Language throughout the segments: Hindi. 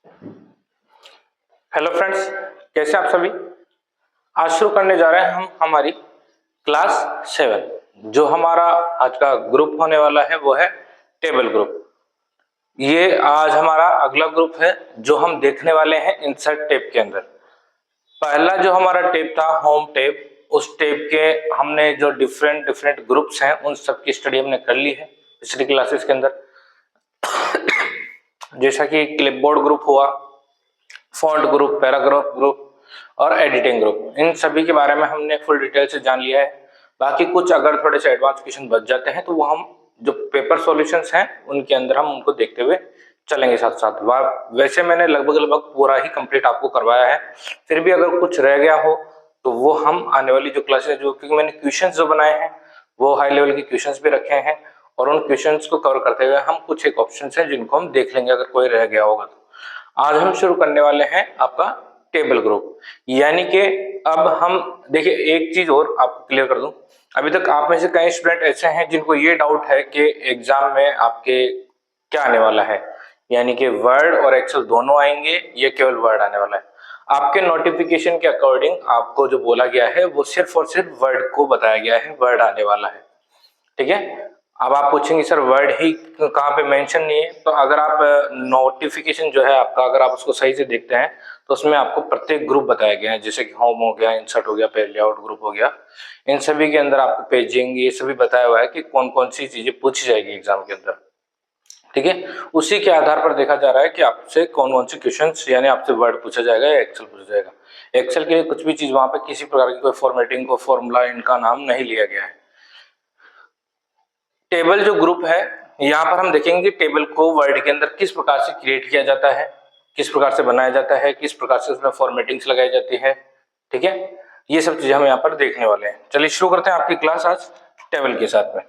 हेलो फ्रेंड्स, कैसे आप सभी। आज शुरू करने जा रहे हैं हम हमारी क्लास 7। जो हमारा आज का ग्रुप होने वाला है वो है टेबल ग्रुप। ये आज हमारा अगला ग्रुप है जो हम देखने वाले हैं इंसर्ट टेब के अंदर। पहला जो हमारा टेब था होम टेब, उस टेब के हमने जो डिफरेंट डिफरेंट ग्रुप्स हैं उन सब की स्टडी हमने कर ली है पिछली क्लासेस के अंदर। जैसा कि क्लिपबोर्ड ग्रुप हुआ, फॉन्ट ग्रुप, पैराग्राफ ग्रुप और एडिटिंग ग्रुप, इन सभी के बारे में हमने फुल डिटेल से जान लिया है। बाकी कुछ अगर थोड़े से एडवांस क्वेश्चन बच जाते हैं तो वो हम जो पेपर सॉल्यूशंस हैं उनके अंदर हम उनको देखते हुए चलेंगे साथ साथ। वैसे मैंने लगभग लगभग पूरा ही कंप्लीट आपको करवाया है, फिर भी अगर कुछ रह गया हो तो वो हम आने वाली जो क्लासेस, जो क्योंकि मैंने क्वेश्चंस जो बनाए हैं वो हाई लेवल के क्वेश्चंस भी रखे हैं और उन क्वेश्चंस को कवर करते हुए हम कुछ एक ऑप्शन है जिनको हम देख लेंगे अगर कोई रह गया होगा तो। आज हम शुरू करने वाले हैं आपका टेबल ग्रुप, यानी कि अब हम देखिए एक चीज और आपको क्लियर कर दूं। अभी तक आप में से कई स्टूडेंट ऐसे हैं जिनको ये डाउट है कि एग्जाम में आपके क्या आने वाला है, यानी कि वर्ड और एक्सेल दोनों आएंगे या केवल वर्ड आने वाला है। आपके नोटिफिकेशन के अकॉर्डिंग आपको जो बोला गया है वो सिर्फ और सिर्फ वर्ड को बताया गया है, वर्ड आने वाला है। ठीक है। अब आप पूछेंगे सर वर्ड ही कहाँ पे मेंशन नहीं है, तो अगर आप नोटिफिकेशन जो है आपका अगर आप उसको सही से देखते हैं तो उसमें आपको प्रत्येक ग्रुप बताया गया है, जैसे कि होम हो गया, इंसर्ट हो गया, लेआउट ग्रुप हो गया, इन सभी के अंदर आपको पेजिंग ये सभी बताया हुआ है कि कौन कौन सी चीजें पूछी जाएगी एग्जाम के अंदर। ठीक है। उसी के आधार पर देखा जा रहा है कि आपसे कौन कौन से क्वेश्चन, यानी आपसे वर्ड पूछा जाएगा या एक्सेल पूछा जाएगा। एक्सेल के लिए कुछ भी चीज वहां पे किसी प्रकार की कोई फॉर्मेटिंग को फॉर्मूला इनका नाम नहीं लिया गया है। टेबल जो ग्रुप है, यहाँ पर हम देखेंगे कि टेबल को वर्ड के अंदर किस प्रकार से क्रिएट किया जाता है, किस प्रकार से बनाया जाता है, किस प्रकार से उसमें फॉर्मेटिंग्स लगाई जाती है। ठीक है, ये सब चीजें हम यहाँ पर देखने वाले हैं। चलिए शुरू करते हैं आपकी क्लास आज टेबल के साथ में।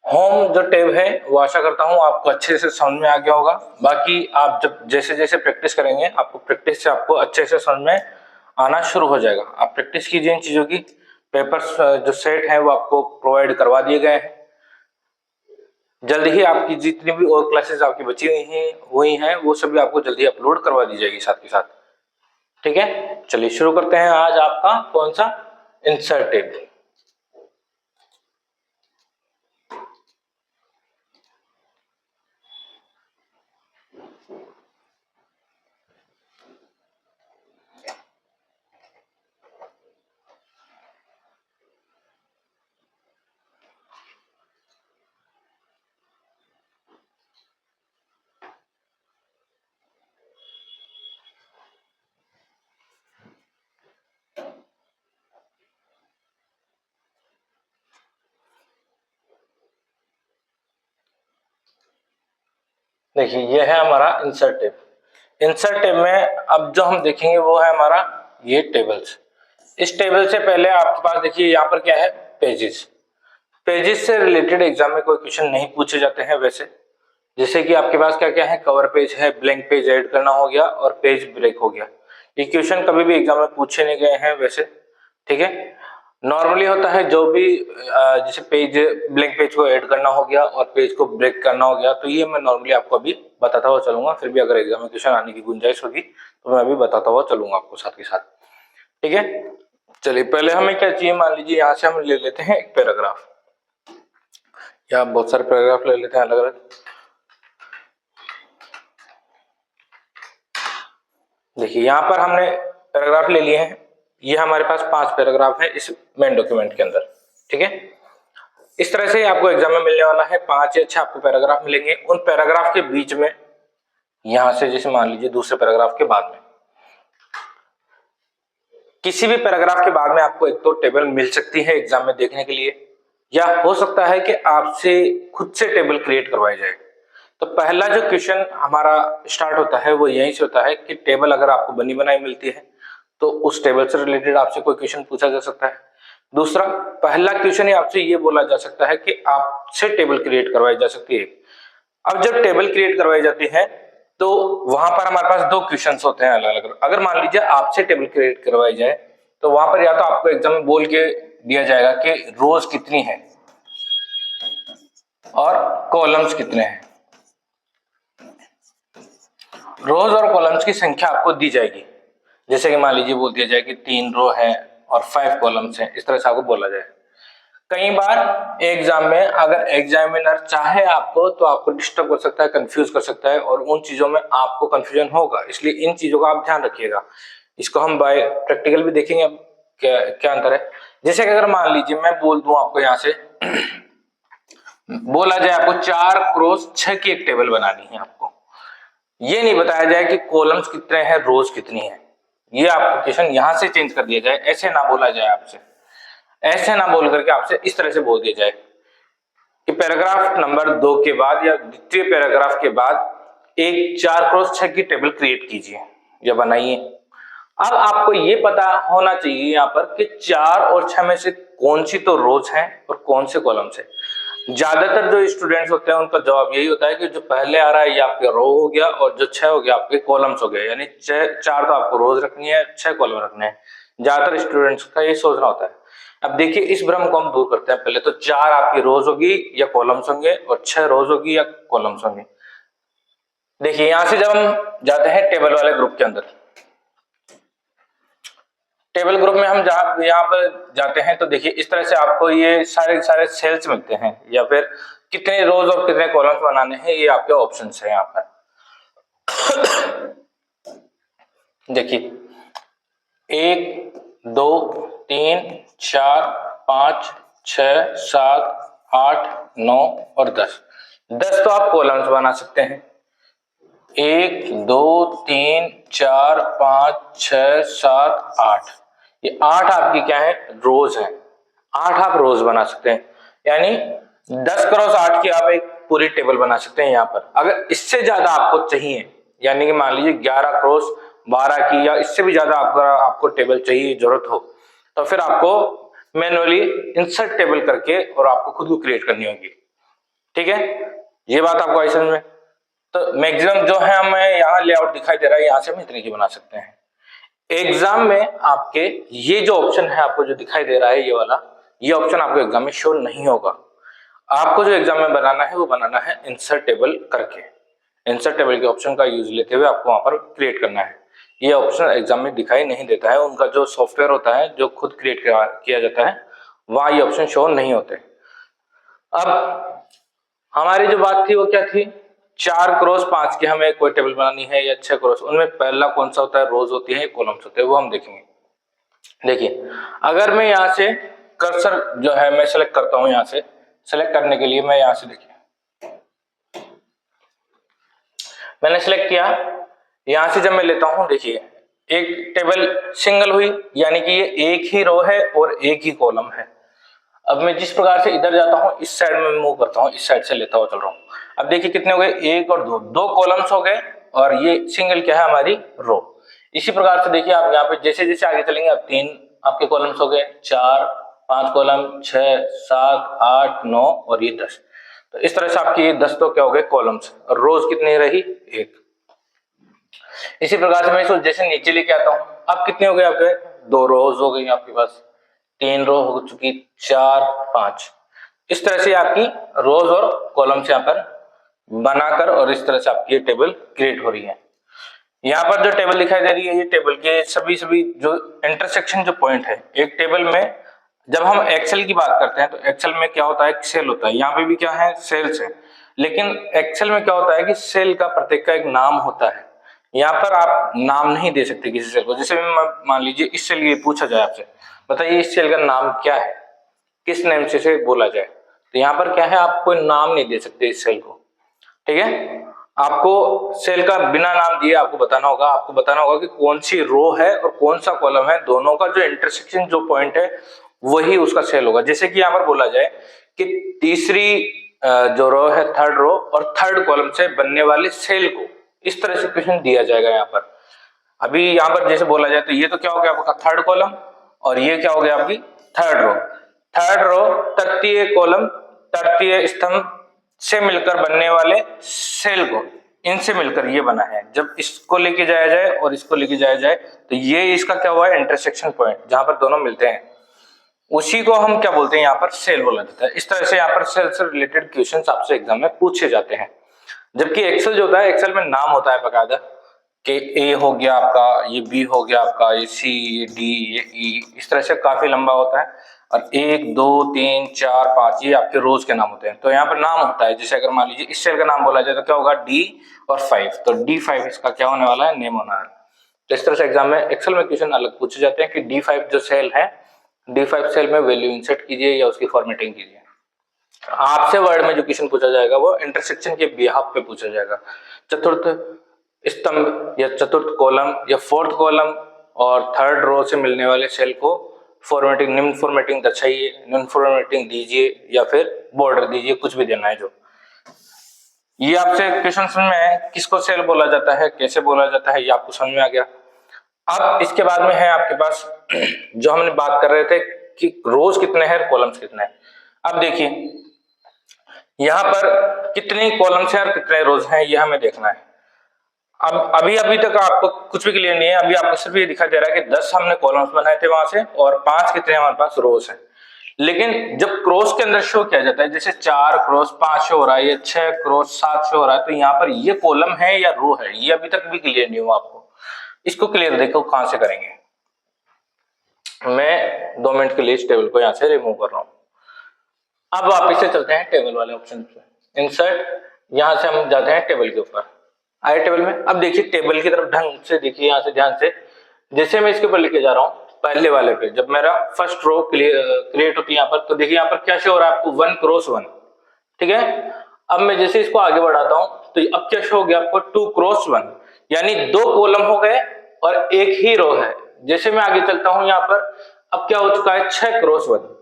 होम जो टैब है वो आशा करता हूं आपको अच्छे से समझ में आ गया होगा। बाकी आप जब जैसे जैसे प्रैक्टिस करेंगे आपको प्रैक्टिस से आपको अच्छे से समझ में आना शुरू हो जाएगा। आप प्रैक्टिस कीजिए इन चीजों की। पेपर्स जो सेट है वो आपको प्रोवाइड करवा दिए गए हैं। जल्द ही आपकी जितनी भी और क्लासेस आपकी बची हुई हैं वो सभी आपको जल्दी अपलोड करवा दी जाएगी साथ के साथ। ठीक है, चलिए शुरू करते हैं आज आपका कौन सा इंसर्ट टैब। देखिए ये है हमारा इंसर्ट टैब। इंसर्ट टैब में अब जो हम देखेंगे वो है हमारा ये टेबल्स। इस टेबल से पहले आपके पास देखिए यहाँ पर क्या है, पेजेस। पेजेस से रिलेटेड एग्जाम में कोई क्वेश्चन नहीं पूछे जाते हैं वैसे। जैसे कि आपके पास क्या क्या है, कवर पेज है, ब्लैंक पेज ऐड करना हो गया और पेज ब्रेक हो गया। ये क्वेश्चन कभी भी एग्जाम में पूछे नहीं गए हैं वैसे। ठीक है, नॉर्मली होता है जो भी जैसे पेज ब्लैंक पेज को ऐड करना हो गया और पेज को ब्रेक करना हो गया, तो ये मैं नॉर्मली आपको अभी बताता हुआ चलूंगा। फिर भी अगर एग्जाम में क्वेश्चन आने की गुंजाइश होगी तो मैं अभी बताता हुआ चलूंगा आपको साथ के साथ। ठीक है, चलिए पहले हमें क्या चाहिए, मान लीजिए यहाँ से हम ले लेते हैं एक पैराग्राफ, या बहुत सारे पैराग्राफ ले लेते हैं अलग अलग। देखिए यहाँ पर हमने पैराग्राफ ले लिए हैं। ये हमारे पास 5 पैराग्राफ है इस मेन डॉक्यूमेंट के अंदर। ठीक है, इस तरह से आपको एग्जाम में मिलने वाला है 5 या 6 आपको पैराग्राफ मिलेंगे। उन पैराग्राफ के बीच में यहां से जैसे मान लीजिए दूसरे पैराग्राफ के बाद में, किसी भी पैराग्राफ के बाद में आपको एक तो टेबल मिल सकती है एग्जाम में देखने के लिए, या हो सकता है कि आपसे खुद से टेबल क्रिएट करवाई जाए। तो पहला जो क्वेश्चन हमारा स्टार्ट होता है वो यहीं से होता है कि टेबल अगर आपको बनी बनाई मिलती है तो उस टेबल से रिलेटेड आपसे कोई क्वेश्चन पूछा जा सकता है। दूसरा, पहला क्वेश्चन ही आपसे ये बोला जा सकता है कि आपसे टेबल क्रिएट करवाई जा सकती है। अब जब टेबल क्रिएट करवाई जाती है तो वहां पर हमारे पास दो क्वेश्चंस होते हैं अलग अलग। अगर मान लीजिए आपसे टेबल क्रिएट करवाई जाए तो वहां पर या तो आपको एग्जाम में बोल के दिया जाएगा कि रोज कितनी है और कॉलम्स कितने हैं। रोज और कॉलम्स की संख्या आपको दी जाएगी, जैसे कि मान लीजिए बोल दिया जाए कि 3 रो है और 5 कॉलम्स हैं, इस तरह से आपको बोला जाए। कई बार एग्जाम में अगर एग्जामिनर चाहे आपको तो आपको डिस्टर्ब कर सकता है, कंफ्यूज कर सकता है और उन चीजों में आपको कंफ्यूजन होगा, इसलिए इन चीजों का आप ध्यान रखिएगा। इसको हम बाय प्रैक्टिकल भी देखेंगे अब क्या क्या अंतर है। जैसे कि अगर मान लीजिए मैं बोल दूं आपको यहां से बोला जाए आपको 4 क्रॉस 6 की एक टेबल बनानी है, आपको ये नहीं बताया जाए कि कॉलम्स कितने हैं रोज कितनी है, ये आपको क्वेश्चन यहां से चेंज कर दिया जाए, ऐसे ना बोला जाए आपसे, ऐसे ना बोल करके आपसे इस तरह से बोल दिया जाए कि पैराग्राफ नंबर 2 के बाद या द्वितीय पैराग्राफ के बाद एक 4 क्रॉस 6 की टेबल क्रिएट कीजिए या बनाइए। अब आपको ये पता होना चाहिए यहाँ पर कि 4 और 6 में से कौन सी तो रोज हैं और कौन से कॉलम्स हैं। ज्यादातर जो स्टूडेंट्स होते हैं उनका जवाब यही होता है कि जो पहले आ रहा है ये आपके रो हो गया और जो 6 हो गया आपके कॉलम्स हो गए, यानी 4 तो आपको रोज रखनी है, 6 कॉलम रखने हैं। ज्यादातर स्टूडेंट्स का ये सोचना होता है। अब देखिए इस भ्रम को हम दूर करते हैं। पहले तो 4 आपकी रोज होगी या कॉलम्स होंगे और 6 रोज होगी या कॉलम्स होंगे। देखिए यहां से जब हम जाते हैं टेबल वाले ग्रुप के अंदर, टेबल ग्रुप में हम जहां यहाँ पर जाते हैं तो देखिए इस तरह से आपको ये सारे सेल्स मिलते हैं या फिर कितने रोज और कितने कॉलम्स बनाने हैं, ये आपके ऑप्शंस हैं यहाँ पर। देखिए 1 2 3 4 5 6 7 8 9 और 10 तो आप कॉलम्स बना सकते हैं। 1 2 3 4 5 6 7 8, ये 8 आपकी क्या है रोज है। 8 आप रोज बना सकते हैं, यानी 10 क्रॉस 8 की आप एक पूरी टेबल बना सकते हैं यहाँ पर। अगर इससे ज्यादा आपको चाहिए, यानी कि मान लीजिए 11 क्रॉस 12 की या इससे भी ज्यादा आपको टेबल चाहिए, जरूरत हो, तो फिर आपको मैन्युअली इंसर्ट टेबल करके और आपको खुद को क्रिएट करनी होगी। ठीक है, ये बात आपको आई समझ में। तो मैक्सिमम जो है हमें यहाँ लेआउट दिखाई दे रहा है, यहाँ से हम इतने की बना सकते हैं। एग्जाम में आपके ये जो ऑप्शन है आपको जो दिखाई दे रहा है ये वाला, ये ऑप्शन आपको एग्जाम में शो नहीं होगा। आपको जो एग्जाम में बनाना है वो बनाना है इंसर्ट टेबल करके। इंसर्ट टेबल के ऑप्शन का यूज लेते हुए आपको वहां पर क्रिएट करना है। ये ऑप्शन एग्जाम में दिखाई नहीं देता है, उनका जो सॉफ्टवेयर होता है जो खुद क्रिएट किया जाता है वहां ये ऑप्शन शो नहीं होते। अब हमारी जो बात थी वो क्या थी, 4 क्रॉस 5 की हमें कोई टेबल बनानी है या 6 क्रॉस, उनमें पहला कौन सा होता है, रोज होती है, कॉलम्स होते हैं, वो हम देखेंगे। देखिए अगर मैं यहाँ से कर्सर जो है मैं सेलेक्ट करता हूं, यहाँ से सेलेक्ट करने के लिए मैं यहाँ से देखिए मैंने सेलेक्ट किया, यहां से जब मैं लेता हूं देखिए एक टेबल सिंगल हुई, यानी कि ये एक ही रो है और एक ही कॉलम है। अब मैं जिस प्रकार से इधर जाता हूं इस साइड में मूव करता हूं, इस साइड से लेता हुआ चल रहा हूं। अब देखिए कितने हो गए, 1 और 2, 2 कॉलम्स हो गए और ये सिंगल क्या है हमारी रो। इसी प्रकार से देखिए आप यहाँ पे जैसे जैसे आगे चलेंगे अब 3 आपके कॉलम्स हो गए, 4 5 कॉलम, 6 7 8 9 और ये 10। तो इस तरह से आपकी ये 10 तो क्या हो गए कॉलम्स, और रोज कितनी रही 1। इसी प्रकार से मैं इसको जैसे नीचे लेके आता हूं, अब कितने हो गए आपके, 2 रोज हो गई आपके पास, 3 रो हो चुकी, 4 5। इस तरह से आपकी रोज और कॉलम्स यहाँ पर बनाकर और इस तरह से आपकी ये टेबल क्रिएट हो रही है। यहाँ पर जो टेबल दिखाई दे रही है ये टेबल के सभी जो इंटरसेक्शन जो पॉइंट है एक टेबल में, जब हम एक्सेल की बात करते हैं तो एक्सेल में क्या होता है, सेल होता है, यहाँ पे भी क्या है सेल्स है, लेकिन एक्सेल में क्या होता है कि सेल का प्रत्येक का एक नाम होता है। यहाँ पर आप नाम नहीं दे सकते किसी सेल को। जैसे मान लीजिए इस सेल ये पूछा जाए आपसे, बताइए इस सेल का नाम क्या है, किस नेम से इसे बोला जाए, तो यहाँ पर क्या है आप कोई नाम नहीं दे सकते इस सेल को। ठीक है, आपको सेल का बिना नाम दिए आपको बताना होगा कि कौन सी रो है और कौन सा कॉलम है, दोनों का जो इंटरसेक्शन जो पॉइंट है वही उसका सेल होगा। जैसे कि यहाँ पर बोला जाए कि तीसरी जो रो है थर्ड रो और थर्ड कॉलम से बनने वाले सेल को, इस तरह से क्वेश्चन दिया जाएगा यहाँ पर। अभी यहाँ पर जैसे बोला जाए तो ये तो क्या हो गया आपका थर्ड कॉलम और ये क्या हो गया आपकी थर्ड रो। थर्ड रो तृतीय कॉलम तृतीय स्तंभ से मिलकर बनने वाले सेल को, इनसे मिलकर ये बना है। जब इसको लेके जाया जाए और इसको लेके जाया जाए तो ये इसका क्या हुआ है, इंटरसेक्शन पॉइंट, जहां पर दोनों मिलते हैं, उसी को हम क्या बोलते हैं, यहाँ पर सेल बोला जाता है। इस तरह से यहाँ पर सेल से रिलेटेड क्वेश्चंस आपसे एग्जाम में पूछे जाते हैं। जबकि एक्सेल जो होता है, एक्सेल में नाम होता है बकायदा कि ए हो गया आपका, ये बी हो गया आपका, ये सी, ये डी, ये ई, इस तरह से काफी लंबा होता है। और 1 2 3 4 5 ये आपके रोज के नाम होते हैं। तो यहाँ पर नाम होता है, जैसे अगर मान लीजिए इस सेल का नाम बोला जाए तो क्या होगा, डी और 5, तो D5 इसका क्या होने वाला है, नेम होने वाला है। तो इस तरह से एग्जाम में एक्सेल में क्वेश्चन अलग पूछे जाते हैं कि D5 जो सेल है, D5 सेल में वैल्यू इंसर्ट कीजिए या उसकी फॉर्मेटिंग कीजिए। आपसे वर्ड में जो क्वेश्चन पूछा जाएगा वो इंटरसेक्शन के बिहाफ पे पूछा जाएगा। चतुर्थ स्तंभ या चतुर्थ कॉलम या फोर्थ कॉलम और थर्ड रो से मिलने वाले सेल को फॉर्मेटिंग, निम्न फॉर्मेटिंग दर्शाइए, निम्न फॉर्मेटिंग दीजिए या फिर बॉर्डर दीजिए, कुछ भी देना है जो। ये आपसे क्वेश्चन में किसको सेल बोला जाता है, कैसे बोला जाता है, ये आपको समझ में आ गया। अब इसके बाद में है आपके पास जो हमने बात कर रहे थे कि रोज कितने हैं, कॉलम्स कितने हैं। अब देखिए यहाँ पर कितने कॉलम्स हैं और कितने रोज हैं, ये हमें देखना है। अब अभी तक आपको कुछ भी क्लियर नहीं है। अभी आपको सिर्फ ये दिखाई दे रहा है कि 10 हमने कॉलम्स बनाए थे वहां से और 5 कितने हमारे पास रोज हैं। लेकिन जब क्रॉस के अंदर शो किया जाता है, जैसे 4 क्रॉस 5 शो हो रहा है, या 6 क्रॉस 7 शो हो रहा है, तो यहाँ पर ये कॉलम है या रो है, ये अभी तक भी क्लियर नहीं हुआ आपको। इसको क्लियर देखो कहां से करेंगे। मैं 2 मिनट के लिए इस टेबल को यहाँ से रिमूव कर रहा हूँ। अब वापिस से चलते हैं टेबल वाले ऑप्शन पे, इंसर्ट, यहां से हम जाते हैं टेबल के ऊपर, आए टेबल में। अब देखिए टेबल की तरफ ढंग से देखिए, यहाँ से ध्यान से, जैसे मैं इसके ऊपर लिखे जा रहा हूँ पहले वाले पे, जब मेरा फर्स्ट रो क्रिएट होती है यहाँ पर, तो देखिए यहाँ पर क्या शो हो रहा है आपको, 1 क्रॉस 1, ठीक है। अब मैं जैसे इसको आगे बढ़ाता हूँ तो अब क्या शो हो गया आपको, 2 क्रॉस 1, यानी 2 कॉलम हो गए और एक ही रो है। जैसे मैं आगे चलता हूं यहाँ पर, अब क्या हो चुका है, 6 क्रॉस 1,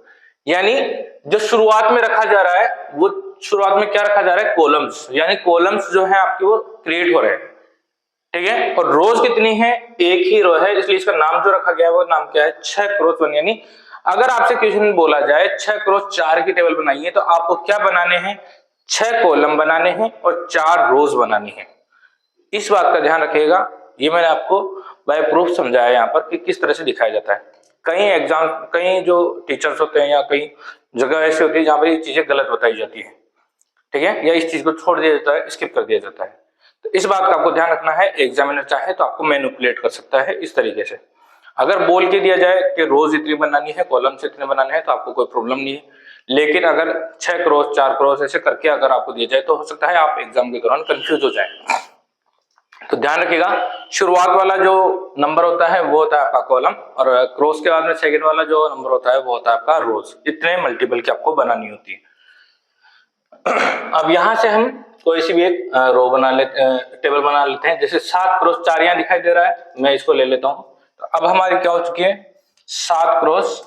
यानी जो शुरुआत में रखा जा रहा है वो शुरुआत में क्या रखा जा रहा है, कॉलम्स, यानी कॉलम्स जो है आपके वो क्रिएट हो रहे हैं, ठीक है। और रोज कितनी है, एक ही रो है, इसलिए इसका नाम जो रखा गया है वो नाम क्या है, 6 क्रॉस 1। यानी अगर आपसे क्वेश्चन बोला जाए 6 क्रॉस 4 की टेबल बनाइए, तो आपको क्या बनाने हैं, 6 कॉलम बनाने हैं और 4 रोज बनानी है। इस बात का ध्यान रखिएगा। ये मैंने आपको बाय प्रूफ समझाया यहाँ पर कि किस तरह से दिखाया जाता है। कई जो टीचर्स होते हैं या कई जगह ऐसी होती है जहां पर ये चीजें गलत बताई जाती है, ठीक है, या इस चीज को छोड़ दिया जाता है, स्किप कर दिया जाता है। तो इस बात का आपको ध्यान रखना है। एग्जामिनर चाहे तो आपको मैनिपुलेट कर सकता है इस तरीके से। अगर बोल के दिया जाए कि रोज इतनी बनानी है, कॉलम्स इतने बनाने हैं, तो आपको कोई प्रॉब्लम नहीं है। लेकिन अगर 6 क्रॉस 4 क्रॉस ऐसे करके अगर आपको दिया जाए, तो हो सकता है आप एग्जाम के दौरान कंफ्यूज हो जाए। तो ध्यान रखिएगा, शुरुआत वाला जो नंबर होता है वो होता है आपका कॉलम, और क्रॉस के बाद में सेकंड वाला जो नंबर होता है वो होता है आपका रोज। इतने मल्टीपल की आपको बनानी होती है। अब यहां से हम कोई सी भी एक रो बना लेते, टेबल बना लेते हैं। जैसे 7 क्रॉस 4 यहाँ दिखाई दे रहा है, मैं इसको ले लेता हूं। तो अब हमारी क्या हो चुकी है, 7 क्रॉस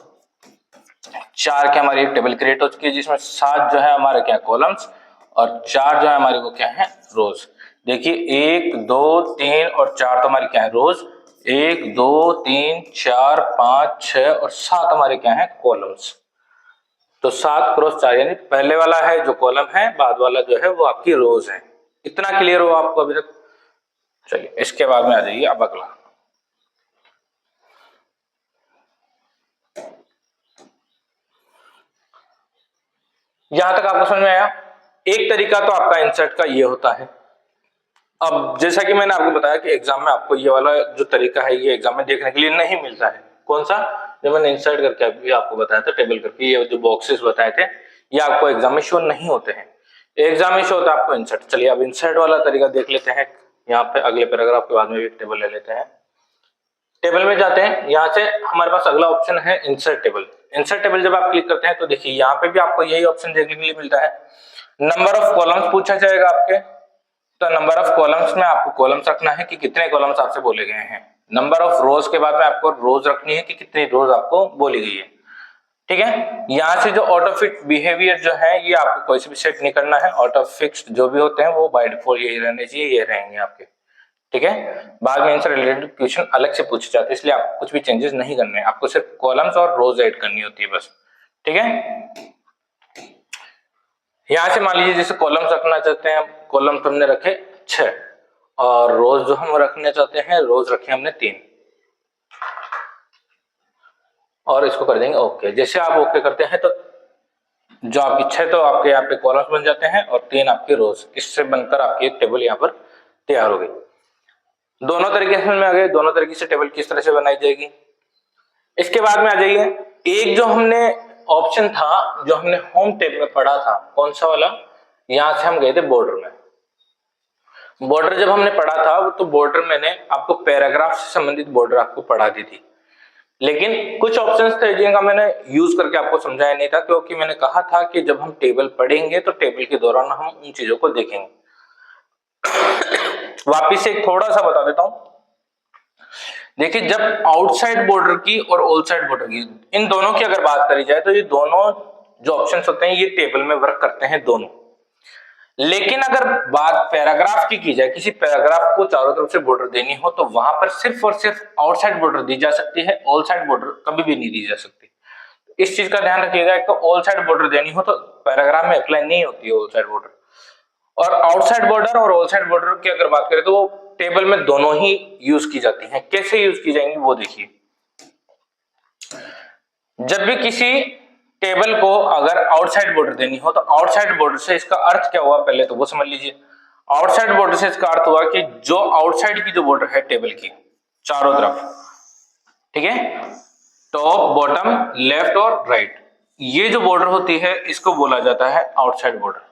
4 की हमारी एक टेबल क्रिएट हो चुकी है, जिसमें 7 जो है हमारे क्या कॉलम्स और 4 जो है हमारे वो क्या है, रोज। देखिए 1 2 3 और 4 तो हमारी क्या है, रोज। 1 2 3 4 5 6 और 7 हमारे क्या है, कॉलम्स। तो 7 क्रॉस 4 यानी पहले वाला है जो कॉलम है, बाद वाला जो है वो आपकी रोज है। इतना क्लियर हो आपको अभी तक। चलिए इसके बाद में आ जाइए अब अगला। यहां तक आपको समझ में आया। एक तरीका तो आपका इंसर्ट का ये होता है। अब जैसा कि मैंने आपको बताया कि एग्जाम में आपको ये वाला जो तरीका है ये एग्जाम में देखने के लिए नहीं मिलता है। कौन सा, जो मैंने इंसर्ट करके अभी आपको बताया था, टेबल करके ये जो बॉक्सेस बताए थे, ये आपको एग्जाम में शो नहीं होते हैं। एग्जाम में शो होता है आपको इंसर्ट। चलिए अब इंसर्ट वाला तरीका देख लेते हैं। यहाँ पे अगले पैराग्राफ के बाद में भी एक टेबल ले लेते हैं। टेबल में जाते हैं, यहाँ से हमारे पास अगला ऑप्शन है इंसर्ट टेबल। इंसर्ट टेबल जब आप क्लिक करते हैं तो देखिए यहाँ पे भी आपको यही ऑप्शन देखने के लिए मिलता है। नंबर ऑफ कॉलम्स पूछा जाएगा आपके, तो नंबर ऑफ कॉलम्स में आपको कॉलम्स रखना है कि कितने कॉलम्स आपसे बोले गए हैं। नंबर ऑफ रोज के बाद में आपको रोज रखनी है कि कितनी रोज आपको बोली गई है, ठीक है। यहाँ से जो ऑटो फिट बिहेवियर जो है ये आपको कोई से भी सेट नहीं करना है। ऑटो फिक्स्ड जो भी होते हैं वो बाय डिफॉल्ट यही रहने चाहिए, ये रहेंगे आपके, ठीक है। बाद में इनसे रिलेटेड क्वेश्चन अलग से पूछे जाते हैं, इसलिए आपको कुछ भी चेंजेस नहीं करने हैं। आपको सिर्फ कॉलम्स और रोज ऐड करनी होती है बस, ठीक है। यहां से मान लीजिए जैसे कॉलम्स रखना चाहते हैं, कॉलम्स हमने रखे 6 और रोज जो हम रखने चाहते हैं रोज रखे हमने 3 और इसको कर देंगे ओके। जैसे आप ओके करते हैं तो जो आपकी 6 तो आपके यहाँ पे कॉलम्स बन जाते हैं और 3 आपके रोज, इससे बनकर आपकी एक टेबल यहाँ पर तैयार हो गई। दोनों तरीके से में आ गए, दोनों तरीके से टेबल किस तरह से बनाई जाएगी। इसके बाद में आ जाइए, एक जो हमने ऑप्शन था जो हमने होम टेब में पढ़ा था, कौन सा वाला, यहां से हम गए थे बॉर्डर में। बॉर्डर जब हमने पढ़ा था तो बॉर्डर मैंने आपको पैराग्राफ से संबंधित बॉर्डर आपको पढ़ा दी थी, लेकिन कुछ ऑप्शंस थे जिनका मैंने यूज करके आपको समझाया नहीं था, क्योंकि मैंने कहा था कि जब हम टेबल पढ़ेंगे तो टेबल के दौरान हम उन चीजों को देखेंगे। वापिस से थोड़ा सा बता देता हूं। देखिए, जब आउटसाइड बॉर्डर की और ऑल साइड बॉर्डर की, इन दोनों की अगर बात करी जाए तो ये दोनों जो ऑप्शंस होते हैं ये टेबल में वर्क करते हैं दोनों। लेकिन अगर बात पैराग्राफ की जाए, किसी पैराग्राफ को चारों तरफ से बॉर्डर देनी हो तो वहां पर सिर्फ और सिर्फ आउटसाइड बॉर्डर दी जा सकती है, ऑल साइड बॉर्डर कभी भी नहीं दी जा सकती। इस चीज का ध्यान रखिएगा कि ऑल साइड बॉर्डर देनी हो तो पैराग्राफ में अप्लाई नहीं होती है ऑल साइड बॉर्डर। और आउटसाइड बॉर्डर और ऑल साइड बॉर्डर की अगर बात करें तो वो टेबल में दोनों ही यूज की जाती हैं। कैसे यूज की जाएंगी वो देखिए। जब भी किसी टेबल को अगर आउटसाइड बॉर्डर देनी हो तो आउटसाइड बॉर्डर से इसका अर्थ क्या हुआ पहले तो वो समझ लीजिए। आउटसाइड बॉर्डर से इसका अर्थ हुआ कि जो आउटसाइड की जो बॉर्डर है टेबल की चारों तरफ, ठीक है, टॉप बॉटम लेफ्ट और राइट, ये जो बॉर्डर होती है इसको बोला जाता है आउटसाइड बॉर्डर।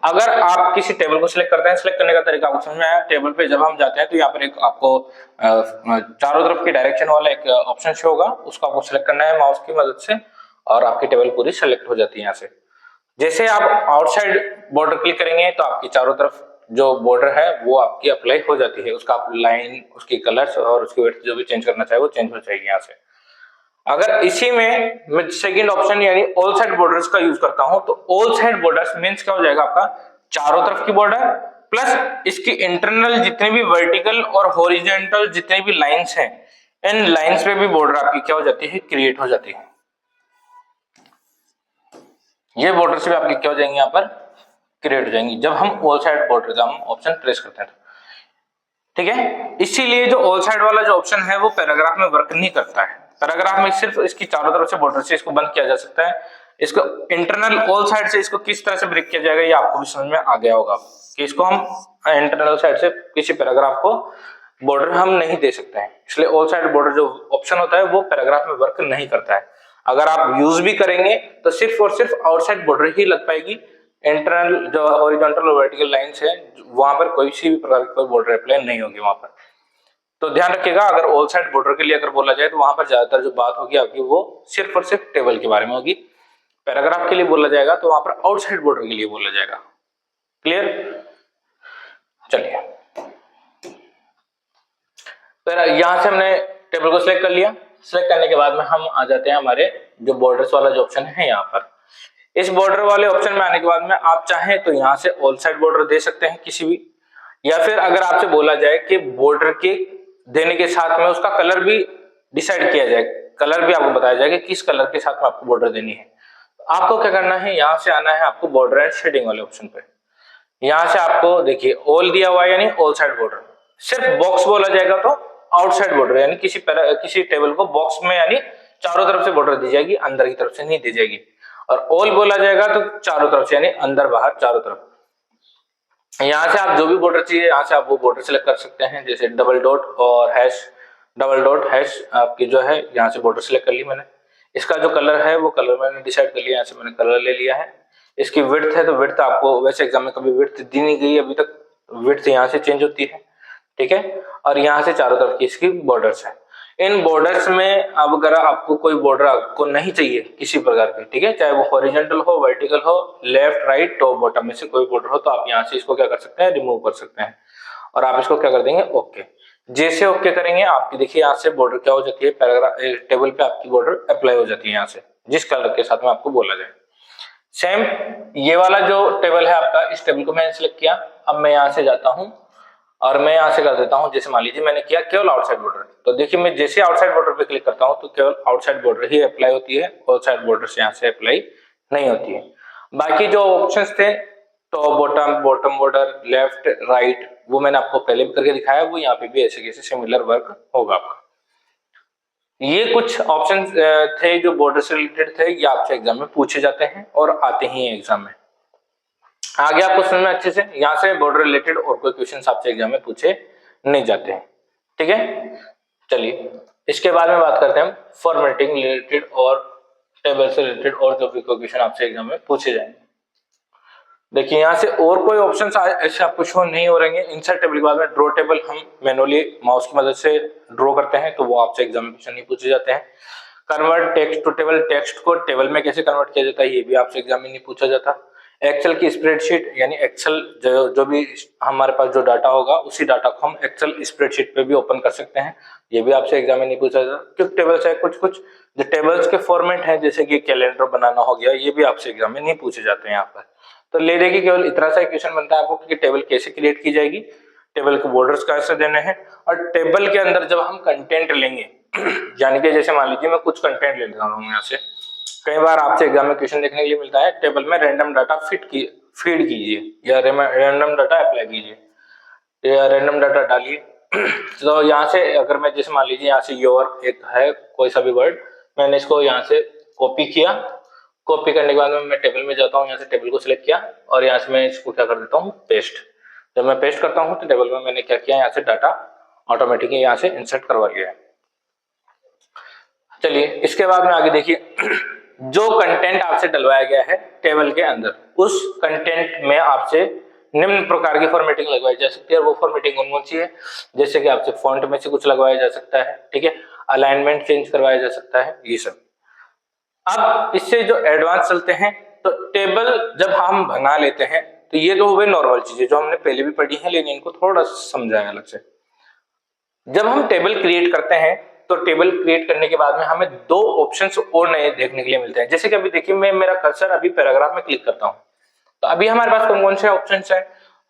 अगर आप किसी टेबल को सिलेक्ट करते हैं, सिलेक्ट करने का तरीका आपको समझ में आया। टेबल पे जब हम जाते हैं तो यहाँ पर एक आपको चारों तरफ की डायरेक्शन वाला एक ऑप्शन शो होगा, उसको आपको सिलेक्ट करना है माउस की मदद से और आपकी टेबल पूरी सेलेक्ट हो जाती है। यहाँ से जैसे आप आउटसाइड बॉर्डर क्लिक करेंगे तो आपकी चारों तरफ जो बॉर्डर है वो आपकी अप्लाई हो जाती है। उसका आप लाइन, उसकी कलर्स और उसकी विड्थ जो भी चेंज करना चाहे वो चेंज हो जाएगी यहाँ से। अगर इसी में मैं सेकंड ऑप्शन यानी ऑल साइड बॉर्डर्स का यूज करता हूं तो ऑल साइड बॉर्डर्स मींस क्या हो जाएगा, आपका चारों तरफ की बॉर्डर प्लस इसकी इंटरनल जितने भी वर्टिकल और हॉरिजॉन्टल जितने भी लाइंस हैं, इन लाइंस पे भी बॉर्डर आपकी क्या हो जाती है, क्रिएट हो जाती है। ये बॉर्डर्स भी आपकी क्या हो जाएंगी, यहाँ पर क्रिएट हो जाएंगी जब हम ऑल साइड बॉर्डर का हम ऑप्शन प्रेस करते हैं। ठीक है, इसीलिए जो ऑल साइड वाला जो ऑप्शन है वो पैराग्राफ में वर्क नहीं करता है। पैराग्राफ में सिर्फ इसकी चारों तरफ से बॉर्डर से इसको बंद किया जा सकता है। इसको इंटरनल ऑल साइड से इसको किस तरह से ब्रेक किया जाएगा ये आपको भी समझ में आ गया होगा कि इसको हम इंटरनल साइड से किसी पैराग्राफ को बॉर्डर हम नहीं दे सकते हैं। इसलिए ऑल साइड बॉर्डर जो ऑप्शन होता है वो पैराग्राफ में वर्क नहीं करता है। अगर आप यूज भी करेंगे तो सिर्फ और सिर्फ आउटसाइड बॉर्डर ही लग पाएगी। इंटरनल जो हॉरिजॉन्टल और वर्टिकल लाइंस है वहां पर कोई सी भी प्रकार की कोई बॉर्डर अप्लाई नहीं होगी वहां पर। तो ध्यान रखिएगा, अगर ऑल साइड बॉर्डर के लिए अगर बोला जाए तो वहां पर ज्यादातर जो बात होगी आपकी वो सिर्फ और सिर्फ टेबल के बारे में होगी। पैराग्राफ के लिए बोला जाएगा तो वहां पर आउटसाइड बॉर्डर के लिए बोला जाएगा। क्लियर? चलिए, तो यहां से हमने टेबल को सिलेक्ट कर लिया। सिलेक्ट करने के बाद में हम आ जाते हैं हमारे जो बॉर्डर्स वाला जो ऑप्शन है यहाँ पर। इस बॉर्डर वाले ऑप्शन में आने के बाद में आप चाहें तो यहाँ से ऑल साइड बॉर्डर दे सकते हैं किसी भी, या फिर अगर आपसे बोला जाए कि बॉर्डर के देने के साथ में उसका कलर भी डिसाइड किया जाए, कलर भी आपको बताया जाए कि किस कलर के साथ में आपको बॉर्डर देनी है, आपको क्या करना है, यहाँ से आना है आपको बॉर्डर एंड शेडिंग वाले ऑप्शन पे। यहाँ से आपको देखिए ऑल दिया हुआ है यानी ऑल साइड बॉर्डर, सिर्फ बॉक्स बोला जाएगा तो आउटसाइड बॉर्डर यानी किसी टेबल को बॉक्स में यानी चारों तरफ से बॉर्डर दी जाएगी, अंदर की तरफ से नहीं दी जाएगी। और ऑल बोला जाएगा तो चारों तरफ से यानी अंदर बाहर चारों तरफ। यहाँ से आप जो भी बॉर्डर चाहिए यहाँ से आप वो बॉर्डर सेलेक्ट कर सकते हैं, जैसे डबल डॉट और हैश, डबल डॉट हैश आपकी जो है यहाँ से बॉर्डर सेलेक्ट कर ली मैंने। इसका जो कलर है वो कलर मैंने डिसाइड कर लिया, यहाँ से मैंने कलर ले लिया है। इसकी विड्थ है तो विड्थ आपको वैसे एग्जाम में कभी विड्थ दी नहीं गई अभी तक, विड्थ यहाँ से चेंज होती है। ठीक है, और यहाँ से चारों तरफ की इसकी बॉर्डर्स है। इन बॉर्डर्स में अब अगर आपको कोई बॉर्डर आपको नहीं चाहिए किसी प्रकार की, ठीक है, चाहे वो हॉरिजॉन्टल हो, वर्टिकल हो, लेफ्ट राइट टॉप बॉटम में से कोई बॉर्डर हो, तो आप यहाँ से इसको क्या कर सकते हैं, रिमूव कर सकते हैं। और आप इसको क्या कर देंगे, ओके। जैसे ओके करेंगे आपकी देखिए यहाँ से बॉर्डर क्या हो जाती है, पैराग्राफ टेबल पे आपकी बॉर्डर अप्लाई हो जाती है यहाँ से जिस कलर के साथ में आपको बोला जाए। सेम ये वाला जो टेबल है आपका, इस टेबल को मैंने सिलेक्ट किया। अब मैं यहाँ से जाता हूँ और मैं यहाँ से कर देता हूँ, जैसे मान लीजिए मैंने किया केवल आउटसाइड बॉर्डर, तो देखिए मैं जैसे आउटसाइड बॉर्डर पे क्लिक करता हूँ तो केवल आउटसाइड बॉर्डर ही अप्लाई होती है, आउटसाइड बॉर्डर से यहाँ से अप्लाई नहीं होती है। बाकी जो ऑप्शंस थे top bottom, bottom border, left right, वो मैंने आपको पहले भी करके दिखाया, वो यहाँ पे भी ऐसे कैसे सिमिलर वर्क होगा आपका। ये कुछ ऑप्शन थे जो बॉर्डर से रिलेटेड थे, ये आपसे एग्जाम में पूछे जाते हैं और आते ही हैं एग्जाम में। आगे आपको समझ में अच्छे से, यहाँ से बॉर्डर रिलेटेड और कोई क्वेश्चन आपसे एग्जाम में पूछे नहीं जाते हैं, ठीक है। चलिए इसके बाद में बात करते हैं हम फॉर्मेटिंग रिलेटेड और टेबल से रिलेटेड और जो भी क्वेश्चन आपसे एग्जाम में पूछे जाएंगे। देखिए यहाँ से और कोई ऑप्शंस ऐसे आपको शो नहीं हो रहे हैं। इंसर्ट टेबल के बाद में ड्रॉ टेबल हम मैनुअली माउस की मदद से ड्रॉ करते हैं, तो वो आपसे एग्जाम में क्वेश्चन नहीं पूछे जाते हैं। Convert text to table, text को टेबल में कैसे कन्वर्ट किया जाता है, ये भी आपसे एग्जाम में नहीं पूछा जाता। एक्सेल की स्प्रेडशीट, यानी एक्सेल जो भी हमारे पास जो डाटा होगा उसी डाटा को हम एक्सेल स्प्रेडशीट पे भी ओपन कर सकते हैं, ये भी आपसे एग्जाम में नहीं पूछा जाता। क्योंकि टेबल्स है कुछ कुछ जो टेबल्स के फॉर्मेट है, जैसे कि कैलेंडर बनाना हो गया, ये भी आपसे एग्जाम में नहीं पूछे जाते हैं यहाँ पर। तो ले देखिए केवल इतना सा क्वेश्चन बनता है आपको कि टेबल कैसे क्रिएट की जाएगी, टेबल को बॉर्डर्स कैसे देने हैं, और टेबल के अंदर जब हम कंटेंट लेंगे यानी कि जैसे मान लीजिए मैं कुछ कंटेंट ले रहा हूँ यहाँ से, कई बार आपसे एग्जाम में क्वेश्चन देखने के लिए मिलता है टेबल में रैंडम डाटा फीड कीजिए या रैंडम डाटा अप्लाई कीजिए या रैंडम डाटा डालिए। तो यहाँ से अगर मैं जैसे मान लीजिए यहाँ से योर एक है कोई सा भी वर्ड, मैंने इसको यहाँ से कॉपी किया, कॉपी करने के बाद में मैं टेबल में जाता हूँ, यहाँ से टेबल को सिलेक्ट किया और यहाँ से मैं इसको क्या कर देता हूँ पेस्ट। जब मैं पेस्ट करता हूँ तो टेबल में मैंने क्या किया, यहाँ से डाटा ऑटोमेटिकली यहाँ से इंसर्ट करवा लिया है। चलिए इसके बाद में आगे देखिए, जो कंटेंट आपसे डलवाया गया है टेबल के अंदर, उस कंटेंट में आपसे निम्न प्रकार की फॉर्मेटिंग लगवाई जा सकती है। और वो फॉर्मेटिंग कौन सी है, जैसे कि आपसे फॉन्ट में से कुछ लगवाया जा सकता है, ठीक है, अलाइनमेंट चेंज करवाया जा सकता है, ये सब। अब इससे जो एडवांस चलते हैं, तो टेबल जब हम बना लेते हैं तो ये तो हो गई नॉर्मल चीजें जो हमने पहले भी पढ़ी है, लेकिन इनको थोड़ा समझाएं अलग से। जब हम टेबल क्रिएट करते हैं तो टेबल क्रिएट करने के बाद में हमें दो ऑप्शंस और नए देखने के लिए मिलते हैं। जैसे कि अभी देखिए मैं मेरा कर्सर अभी पैराग्राफ में क्लिक करता हूं, तो अभी हमारे पास कौन कौन से ऑप्शंस हैं,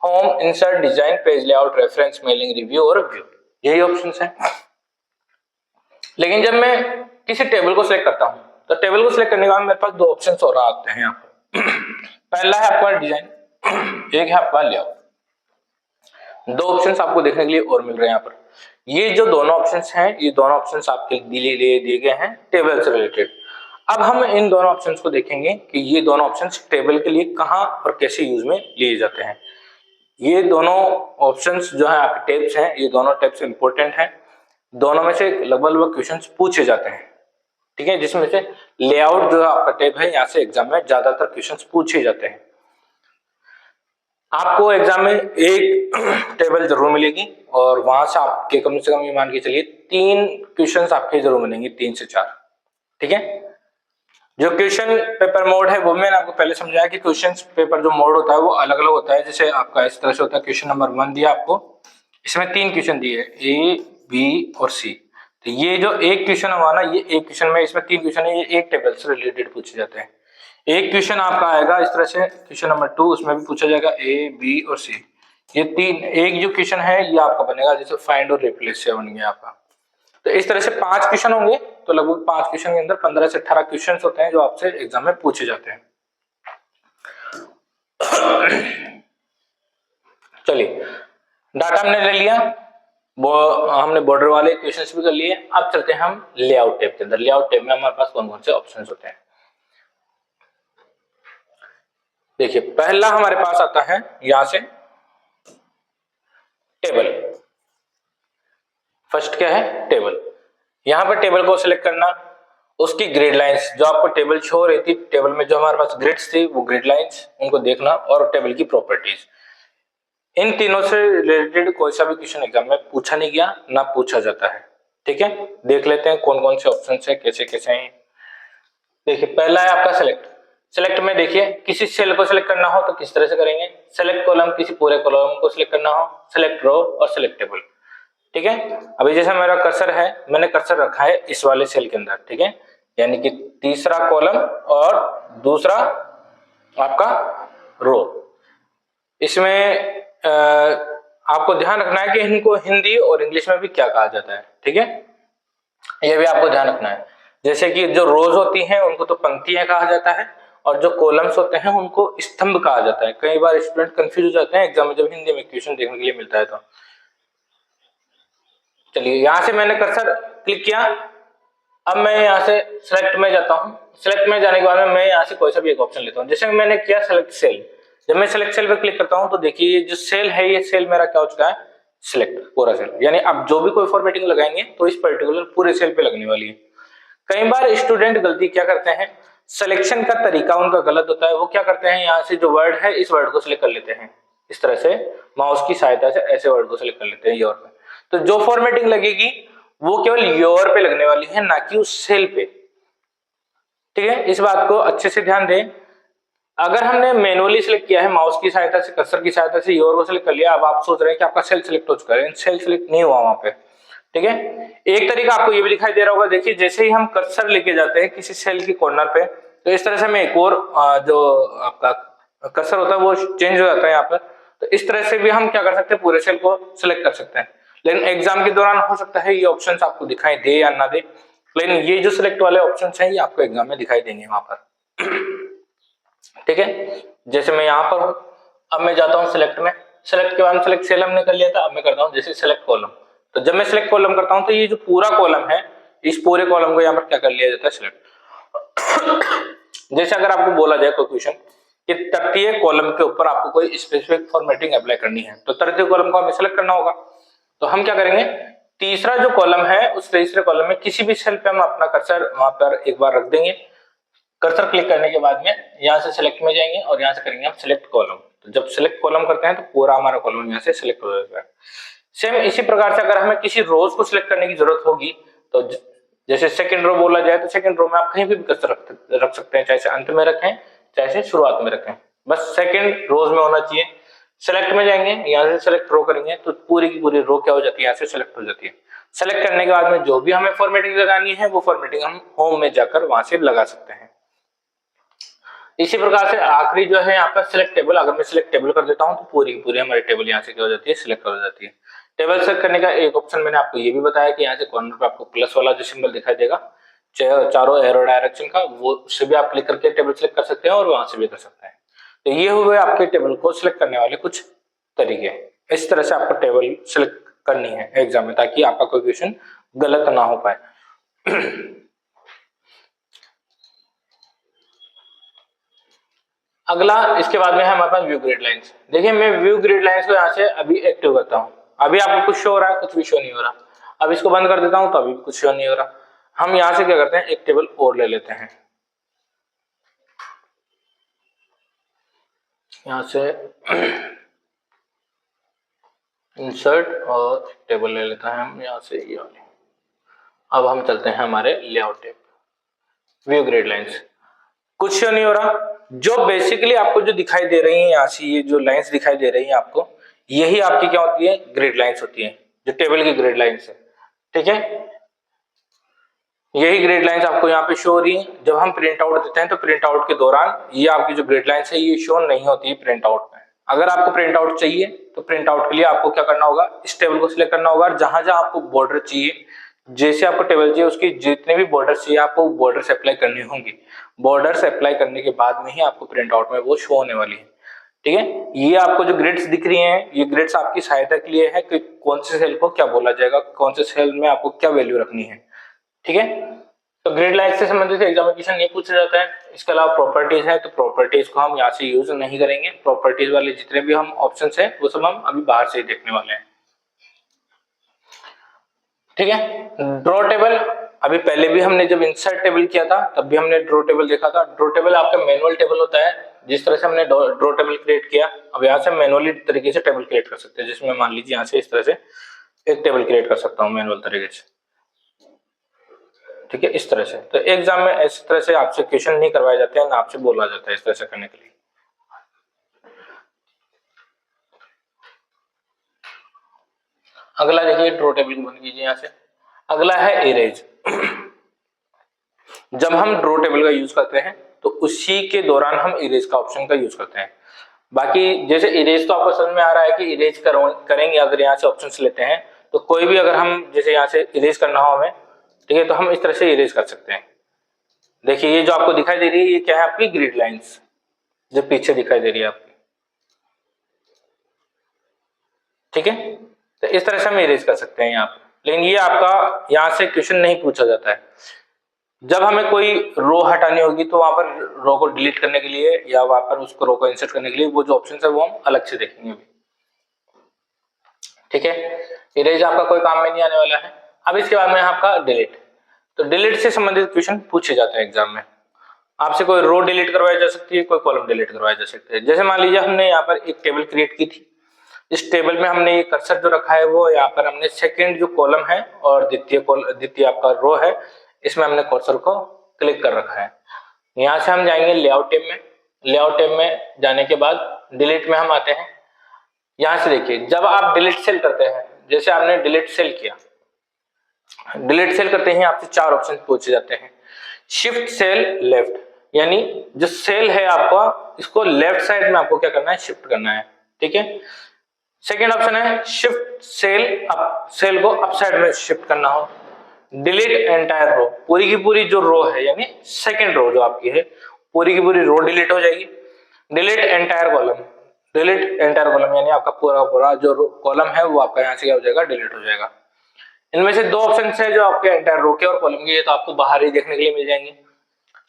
home, insert, design, page layout, reference, mailing, review और व्यू, यही ऑप्शंस हैं। लेकिन जब मैं किसी टेबल को सिलेक्ट करता हूं तो टेबल को सिलेक्ट करने के बाद मेरे पास दो ऑप्शंस और आते हैं यहाँ पर। पहला है आपका डिजाइन, एक है आपका लेआउट। दो ऑप्शंस आपको देखने के लिए और मिल रहे हैं यहाँ पर। ये जो दोनों ऑप्शंस हैं, ये दोनों ऑप्शंस आपके लिए दिए गए हैं टेबल से रिलेटेड। अब हम इन दोनों ऑप्शंस को देखेंगे कि ये दोनों ऑप्शंस टेबल के लिए कहां और कैसे यूज में लिए जाते हैं। ये दोनों ऑप्शंस जो है आपके टेब्स हैं, ये दोनों टेब्स इंपॉर्टेंट हैं, दोनों में से लगभग क्वेश्चंस पूछे जाते हैं, ठीक है, जिसमें से लेआउट जो आपका टेब है, यहाँ से एग्जाम में ज्यादातर क्वेश्चंस पूछे जाते हैं। आपको एग्जाम में एक टेबल जरूर मिलेगी और वहां से आपके कम से कम ये मान के चलिए 3 क्वेश्चंस आपके जरूर मिलेंगे, 3 से 4, ठीक है। जो क्वेश्चन पेपर मोड है वो मैंने आपको पहले समझाया कि क्वेश्चन पेपर जो मोड होता है वो अलग अलग होता है। जैसे आपका इस तरह से होता है, क्वेश्चन नंबर 1 दिया आपको, इसमें 3 क्वेश्चन दिए ए, बी और सी। तो ये जो एक क्वेश्चन हुआ ना, ये एक क्वेश्चन में इसमें 3 क्वेश्चन है, ये एक टेबल से रिलेटेड पूछे जाते हैं। एक क्वेश्चन आपका आएगा इस तरह से, क्वेश्चन नंबर 2, उसमें भी पूछा जाएगा ए, बी और सी। ये 3, एक जो क्वेश्चन है ये आपका बनेगा जैसे फाइंड और रिप्लेस से बन गया आपका। तो इस तरह से 5 क्वेश्चन होंगे, तो लगभग 5 क्वेश्चन के अंदर 15 से 18 क्वेश्चन होते हैं जो आपसे एग्जाम में पूछे जाते हैं। चलिए डाटा हमने ले लिया, हमने बॉर्डर वाले क्वेश्चंस भी कर लिए। अब चलते हैं हम लेआउट टैब के अंदर। लेआउट टैब में हमारे पास कौन कौन से ऑप्शंस होते हैं, देखिए पहला हमारे पास आता है यहां से टेबल। फर्स्ट क्या है, टेबल। यहां पर टेबल को सिलेक्ट करना, उसकी ग्रिड लाइंस जो आपको टेबल शो हो रही थी, टेबल में जो हमारे पास ग्रिड्स थी वो ग्रिड लाइंस, उनको देखना, और टेबल की प्रॉपर्टीज। इन तीनों से रिलेटेड कोई सा भी क्वेश्चन एग्जाम में पूछा नहीं गया, ना पूछा जाता है, ठीक है। देख लेते हैं कौन कौन से ऑप्शन है, कैसे कैसे हैं। देखिए पहला है आपका सिलेक्ट। सिलेक्ट में देखिए किसी सेल को सिलेक्ट करना हो तो किस तरह से करेंगे, सेलेक्ट कॉलम, किसी पूरे कॉलम को सिलेक्ट करना हो, सेलेक्ट रो और सेलेक्ट टेबल, ठीक है। अभी जैसे मेरा कर्सर है, मैंने कर्सर रखा है इस वाले सेल के अंदर, ठीक है, यानी कि तीसरा कॉलम और दूसरा आपका रो। इसमें आपको ध्यान रखना है कि इनको हिंदी और इंग्लिश में भी क्या कहा जाता है, ठीक है, यह भी आपको ध्यान रखना है। जैसे कि जो रोज होती हैं उनको तो पंक्तियां कहा जाता है, और जो कॉलम्स होते हैं उनको स्तंभ कहा जाता है। कई बार स्टूडेंट कंफ्यूज हो जाते हैं एग्जाम में जब हिंदी में क्वेश्चन देखने के लिए मिलता है तो। चलिए यहां से मैंने कर्सर क्लिक किया, अब मैं यहाँ से सिलेक्ट में जाता हूँ। सिलेक्ट में जाने के बाद में मैं यहाँ से कोई सा भी एक ऑप्शन लेता हूँ। जैसे मैंने किया सिलेक्ट सेल, जब मैं सिलेक्ट सेल पे क्लिक करता हूँ तो देखिए ये जो सेल है ये सेल मेरा क्या हो चुका है, सिलेक्ट पूरा सेल। यानी अब जो भी कोई फॉर्मेटिंग लगाएंगे तो इस पर्टिकुलर पूरे सेल पे लगने वाली है। कई बार स्टूडेंट गलती क्या करते हैं, सिलेक्शन का तरीका उनका गलत होता है। वो क्या करते हैं, यहाँ से जो वर्ड है इस वर्ड को सिलेक्ट कर लेते हैं, इस तरह से माउस की सहायता से ऐसे वर्ड को सिलेक्ट कर लेते हैं योर पे। तो जो फॉर्मेटिंग लगेगी वो केवल योर पे लगने वाली है, ना कि उस सेल पे। ठीक है, इस बात को अच्छे से ध्यान दें। अगर हमने मैनुअली सिलेक्ट किया है माउस की सहायता से, कर्सर की सहायता से योर को सिलेक्ट कर लिया, अब आप सोच रहे हैं कि आपका सेल सिलेक्ट हो चुका है, सेल सिलेक्ट नहीं हुआ वहां पे। ठीक है, एक तरीका आपको ये भी दिखाई दे रहा होगा, देखिए जैसे ही हम कर्सर लेके जाते हैं किसी सेल की कॉर्नर पे, तो इस तरह से हमें एक और जो आपका कर्सर होता है वो चेंज हो जाता है यहाँ पर। तो इस तरह से भी हम क्या कर सकते हैं, पूरे सेल को सिलेक्ट कर सकते हैं। लेकिन एग्जाम के दौरान हो सकता है ये ऑप्शन आपको दिखाई दे या ना दे, लेकिन ये जो सिलेक्ट वाले ऑप्शन हैं ये आपको एग्जाम में दिखाई देंगे वहां पर। ठीक है, जैसे मैं यहाँ पर हूँ, अब मैं जाता हूँ सिलेक्ट में। सिलेक्ट के बाद सिलेक्ट सेल हमने कर लिया था, अब मैं करता हूँ जैसे सिलेक्ट कॉलम। तो जब मैं सिलेक्ट कॉलम करता हूँ तो ये जो पूरा कॉलम है, इस पूरे कॉलम को यहाँ पर क्या कर लिया जाता है, सिलेक्ट। जैसे अगर आपको बोला जाए कोई क्वेश्चन कि तृतीय कॉलम के ऊपर आपको कोई स्पेसिफिक फॉर्मेटिंग अप्लाई करनी है, तो तृतीय कॉलम को हमें सिलेक्ट करना होगा। तो हम क्या करेंगे, तीसरा जो कॉलम है उस तीसरे कॉलम में किसी भी सेल पे हम अपना कर्सर वहां पर एक बार रख देंगे। कर्सर क्लिक करने के बाद में यहाँ से सिलेक्ट में जाएंगे और यहाँ से करेंगे हम सिलेक्ट कॉलम। तो जब सिलेक्ट कॉलम करते हैं तो पूरा हमारा कॉलम यहाँ से सिलेक्ट हो जाता है। सेम इसी प्रकार से अगर हमें किसी रोज को सिलेक्ट करने की जरूरत होगी, तो जैसे सेकंड रो बोला जाए तो सेकंड रो में आप कहीं भी कर्सर रख सकते हैं, चाहे से अंत में रखें चाहे से शुरुआत में रखें, बस सेकंड रोज में होना चाहिए। सिलेक्ट में जाएंगे, यहाँ से सिलेक्ट रो करेंगे तो पूरी की पूरी रो क्या हो जाती है, यहाँ से सिलेक्ट हो जाती है। सेलेक्ट करने के बाद में जो भी हमें फॉर्मेटिंग लगानी है वो फॉर्मेटिंग हम होम में जाकर वहां से लगा सकते हैं। इसी प्रकार से आखिरी जो है यहाँ पर सिलेक्ट टेबल, अगर मैं सिलेक्ट टेबल कर देता हूँ तो पूरी की पूरी हमारी टेबल यहाँ से क्या हो जाती है, सिलेक्ट हो जाती है। टेबल सेलेक्ट करने का एक ऑप्शन मैंने आपको ये भी बताया कि यहाँ से कॉर्नर पे आपको प्लस वाला जो सिंबल दिखाई देगा चारों एरो डायरेक्शन का, वो उससे भी आप क्लिक करके टेबल सिलेक्ट कर सकते हैं और वहां से भी कर सकते हैं। तो ये हुए आपके टेबल को सिलेक्ट करने वाले कुछ तरीके। इस तरह से आपको टेबल सिलेक्ट करनी है एग्जाम में, ताकि आपका कोई क्वेश्चन गलत ना हो पाए। अगला इसके बाद में है हमारे पास व्यू ग्रिड लाइंस। देखिए मैं व्यू ग्रिड लाइंस को यहाँ से अभी एक्टिव करता हूँ। अभी आपको कुछ शो हो रहा है, कुछ भी शो नहीं हो रहा। अब इसको बंद कर देता हूँ तो अभी भी कुछ शो नहीं हो रहा। हम यहाँ से क्या करते हैं, एक टेबल और ले लेते हैं। यहाँ से इंसर्ट और टेबल ले लेता है हम यहाँ से ये वाले। अब हम चलते हैं हमारे layout tab, view grid lines. कुछ शो नहीं हो रहा। जो बेसिकली आपको जो दिखाई दे रही है यहाँ से, ये जो लाइंस दिखाई दे रही है आपको, यही आपकी क्या होती है, ग्रिड लाइंस होती है, जो टेबल की ग्रिड लाइंस है। ठीक है, यही ग्रिड लाइंस आपको यहाँ पे शो हो रही है। जब हम प्रिंट आउट देते हैं तो प्रिंट आउट के दौरान ये आपकी जो ग्रिड लाइंस है ये शो नहीं होती है प्रिंट आउट में। अगर आपको प्रिंट आउट चाहिए तो प्रिंट आउट के लिए आपको क्या करना होगा, इस टेबल को सिलेक्ट करना होगा। जहां जहां आपको बॉर्डर चाहिए, जैसे आपको टेबल चाहिए उसकी जितने भी बॉर्डर चाहिए आपको बॉर्डर्स अप्लाई करनी होंगी। बॉर्डर्स अप्लाई करने के बाद में ही आपको प्रिंट आउट में वो शो होने वाली है। ठीक है, ये आपको जो ग्रिड्स दिख रही हैं, ये ग्रिड्स आपकी सहायता के लिए है कि कौन से सेल को क्या बोला जाएगा, कौन से सेल में आपको क्या वैल्यू रखनी है। ठीक है, तो ग्रिड लाइन से संबंधित एग्जामिनेशन ये पूछा जाता है। इसके अलावा प्रॉपर्टीज है, तो प्रॉपर्टीज को हम यहाँ से यूज नहीं करेंगे। प्रॉपर्टीज वाले जितने भी हम ऑप्शंस हैं वो सब हम अभी बाहर से ही देखने वाले हैं। ठीक है, ड्रॉ टेबल, अभी पहले भी हमने जब इंसर्ट टेबल किया था तब भी हमने ड्रॉ टेबल देखा था। ड्रॉ टेबल आपका मैनुअल टेबल होता है। जिस तरह से हमने ड्रॉ टेबल क्रिएट किया, अब यहाँ से मैनुअली तरीके से टेबल क्रिएट कर सकते हैं, जिसमें मान लीजिए यहाँ से इस तरह से एक टेबल क्रिएट कर सकता हूँ मैनुअल तरीके से। ठीक है, इस तरह से। तो एग्जाम में इस तरह से आपसे क्वेश्चन नहीं करवाए जाते हैं, ना आपसे बोला जाता है इस तरह से करने के लिए। अगला देखिए, ड्रॉ टेबल को बंद कीजिए यहाँ से। अगला है इरेज। जब हम ड्रॉ टेबल का यूज करते हैं तो उसी के दौरान हम इरेज का ऑप्शन का यूज करते हैं। बाकी जैसे इरेज तो आपको समझ में आ रहा है कि इरेज करेंगे अगर यहाँ से ऑप्शन लेते हैं तो कोई भी, अगर हम जैसे यहाँ से इरेज करना हो हमें, ठीक है, तो हम इस तरह से इरेज कर सकते हैं। देखिए ये जो आपको दिखाई दे रही है ये क्या है, आपकी ग्रिड लाइंस जो पीछे दिखाई दे रही है आपकी, ठीक है। तो इस तरह से हम इरेज कर सकते हैं यहाँ पे, लेकिन ये आपका यहाँ से क्वेश्चन नहीं पूछा जाता है। जब हमें कोई रो हटानी होगी तो वहां पर रो को डिलीट करने के लिए या वहां पर उसको रो को इंसर्ट करने के लिए वो जो ऑप्शन है वो हम अलग से देखेंगे, ठीक है। इरेज आपका कोई काम में नहीं आने वाला है। अब इसके बाद में आपका डिलीट, तो डिलीट से संबंधित क्वेश्चन पूछे जाते हैं एग्जाम में। आपसे कोई रो डिलीट करवाई जा सकती है, कोई कॉलम डिलीट करवाया जा सकता है। जैसे मान लीजिए हमने यहाँ पर एक टेबल क्रिएट की थी, इस टेबल में हमने ये कर्सर जो रखा है वो यहाँ पर हमने सेकंड जो कॉलम है और द्वितीय आपका रो है, इसमें हमने कर्सर को क्लिक कर रखा है। यहाँ से हम जाएंगे लेआउट टैब में, लेआउट टैब में जाने के बाद डिलीट में हम आते हैं। यहाँ से देखिए जब आप डिलीट सेल करते हैं, जैसे आपने डिलीट सेल किया, डिलीट सेल करते ही आपसे 4 ऑप्शन पूछे जाते हैं। शिफ्ट सेल लेफ्ट, यानी जो सेल है आपका इसको लेफ्ट साइड में आपको क्या करना है, शिफ्ट करना है, ठीक है। सेकेंड ऑप्शन है शिफ्ट सेल अप, सेल को अप साइड में शिफ्ट करना हो। डिलीट एंटायर रो, पूरी की पूरी जो रो है यानी सेकेंड रो जो आपकी है पूरी की पूरी रो डिलीट हो जाएगी। Delete entire column, delete entire column यानी आपका पूरा पूरा जो कॉलम है वो आपका यहाँ से क्या हो जाएगा, डिलीट हो जाएगा। इनमें से 2 ऑप्शन है जो आपके एंटायर रो के और कॉलम के, ये तो आपको बाहर ही देखने के लिए मिल जाएंगे।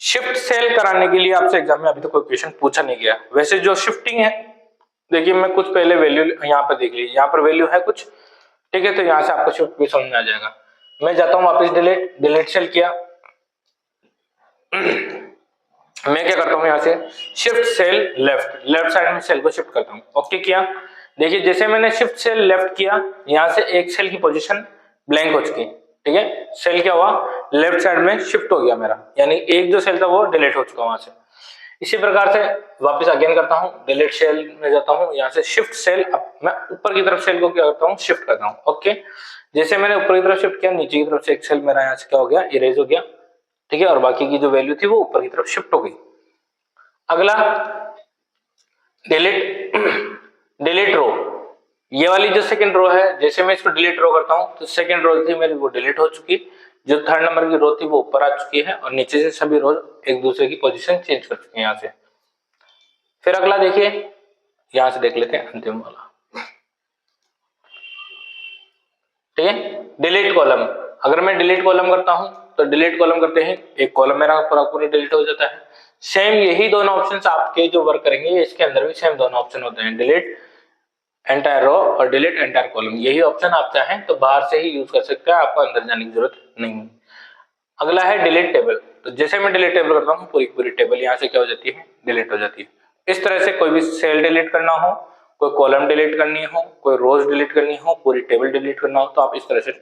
शिफ्ट सेल कराने के लिए आपसे एग्जाम में अभी तो कोई क्वेश्चन पूछा नहीं गया। वैसे जो शिफ्टिंग है, देखिए मैं कुछ पहले वैल्यू यहाँ पर देख लीजिए, यहाँ पर वैल्यू है कुछ, ठीक है, तो यहाँ से आपको शिफ्ट भी समझ में आ जाएगा। मैं जाता हूँ वापस डिलीट, डिलीट सेल किया मैं क्या करता हूँ यहाँ से shift cell left, left side में सेल को शिफ्ट करता हूँ, ओके किया। देखिए जैसे मैंने शिफ्ट सेल लेफ्ट किया, यहाँ से एक सेल की पोजीशन ब्लैंक हो चुकी, ठीक है। सेल क्या हुआ, लेफ्ट साइड में शिफ्ट हो गया मेरा, यानी एक जो सेल था वो डिलीट हो चुका वहां से। इसी प्रकार से वापस अगेन करता हूँ, डिलीट सेल में जाता हूँ, यहाँ से शिफ्ट सेल अप, मैं ऊपर की तरफ सेल को क्या करता हूँ, शिफ्ट करता हूँ, ओके। जैसे मैंने ऊपर की तरफ शिफ्ट किया, नीचे की तरफ से एक सेल मेरा यहाँ से क्या हो गया, इरेज हो गया, ठीक है, और बाकी की जो वैल्यू थी वो ऊपर की तरफ शिफ्ट हो गई। अगला डिलीट, डिलीट रो, ये वाली जो सेकंड रो है, जैसे मैं इसको डिलीट रो करता हूं तो सेकंड रो थी मेरी वो डिलीट हो चुकी, जो थर्ड नंबर की रो थी वो ऊपर आ चुकी है और नीचे से सभी रो एक दूसरे की पोजीशन चेंज कर चुके हैं यहाँ से। फिर अगला देखिए, यहां से देख लेते हैं अंतिम वाला, ठीक है, डिलीट कॉलम। अगर मैं डिलीट कॉलम करता हूं तो डिलीट कॉलम करते हैं एक कॉलम मेरा पूरा पूरा डिलीट हो जाता है। सेम यही दोनों ऑप्शंस आपके जो वर्क करेंगे इसके अंदर भी सेम दोनों ऑप्शन होते हैं, डिलीट एंटायर रो और डिलीट एंटायर कॉलम। यही ऑप्शन आप चाहें तो बाहर से ही यूज कर सकते हैं, आपको अंदर जाने की जरूरत नहीं है। अगला है डिलीट टेबल, तो जैसे मैं डिलीट टेबल करता हूँ पूरी पूरी टेबल यहाँ से क्या हो जाती है, डिलीट हो जाती है। इस तरह से कोई भी सेल डिलीट करना हो, कोई कॉलम डिलीट करनी हो, कोई रोज डिलीट करनी हो, पूरी टेबल डिलीट करना हो, तो आप इस तरह से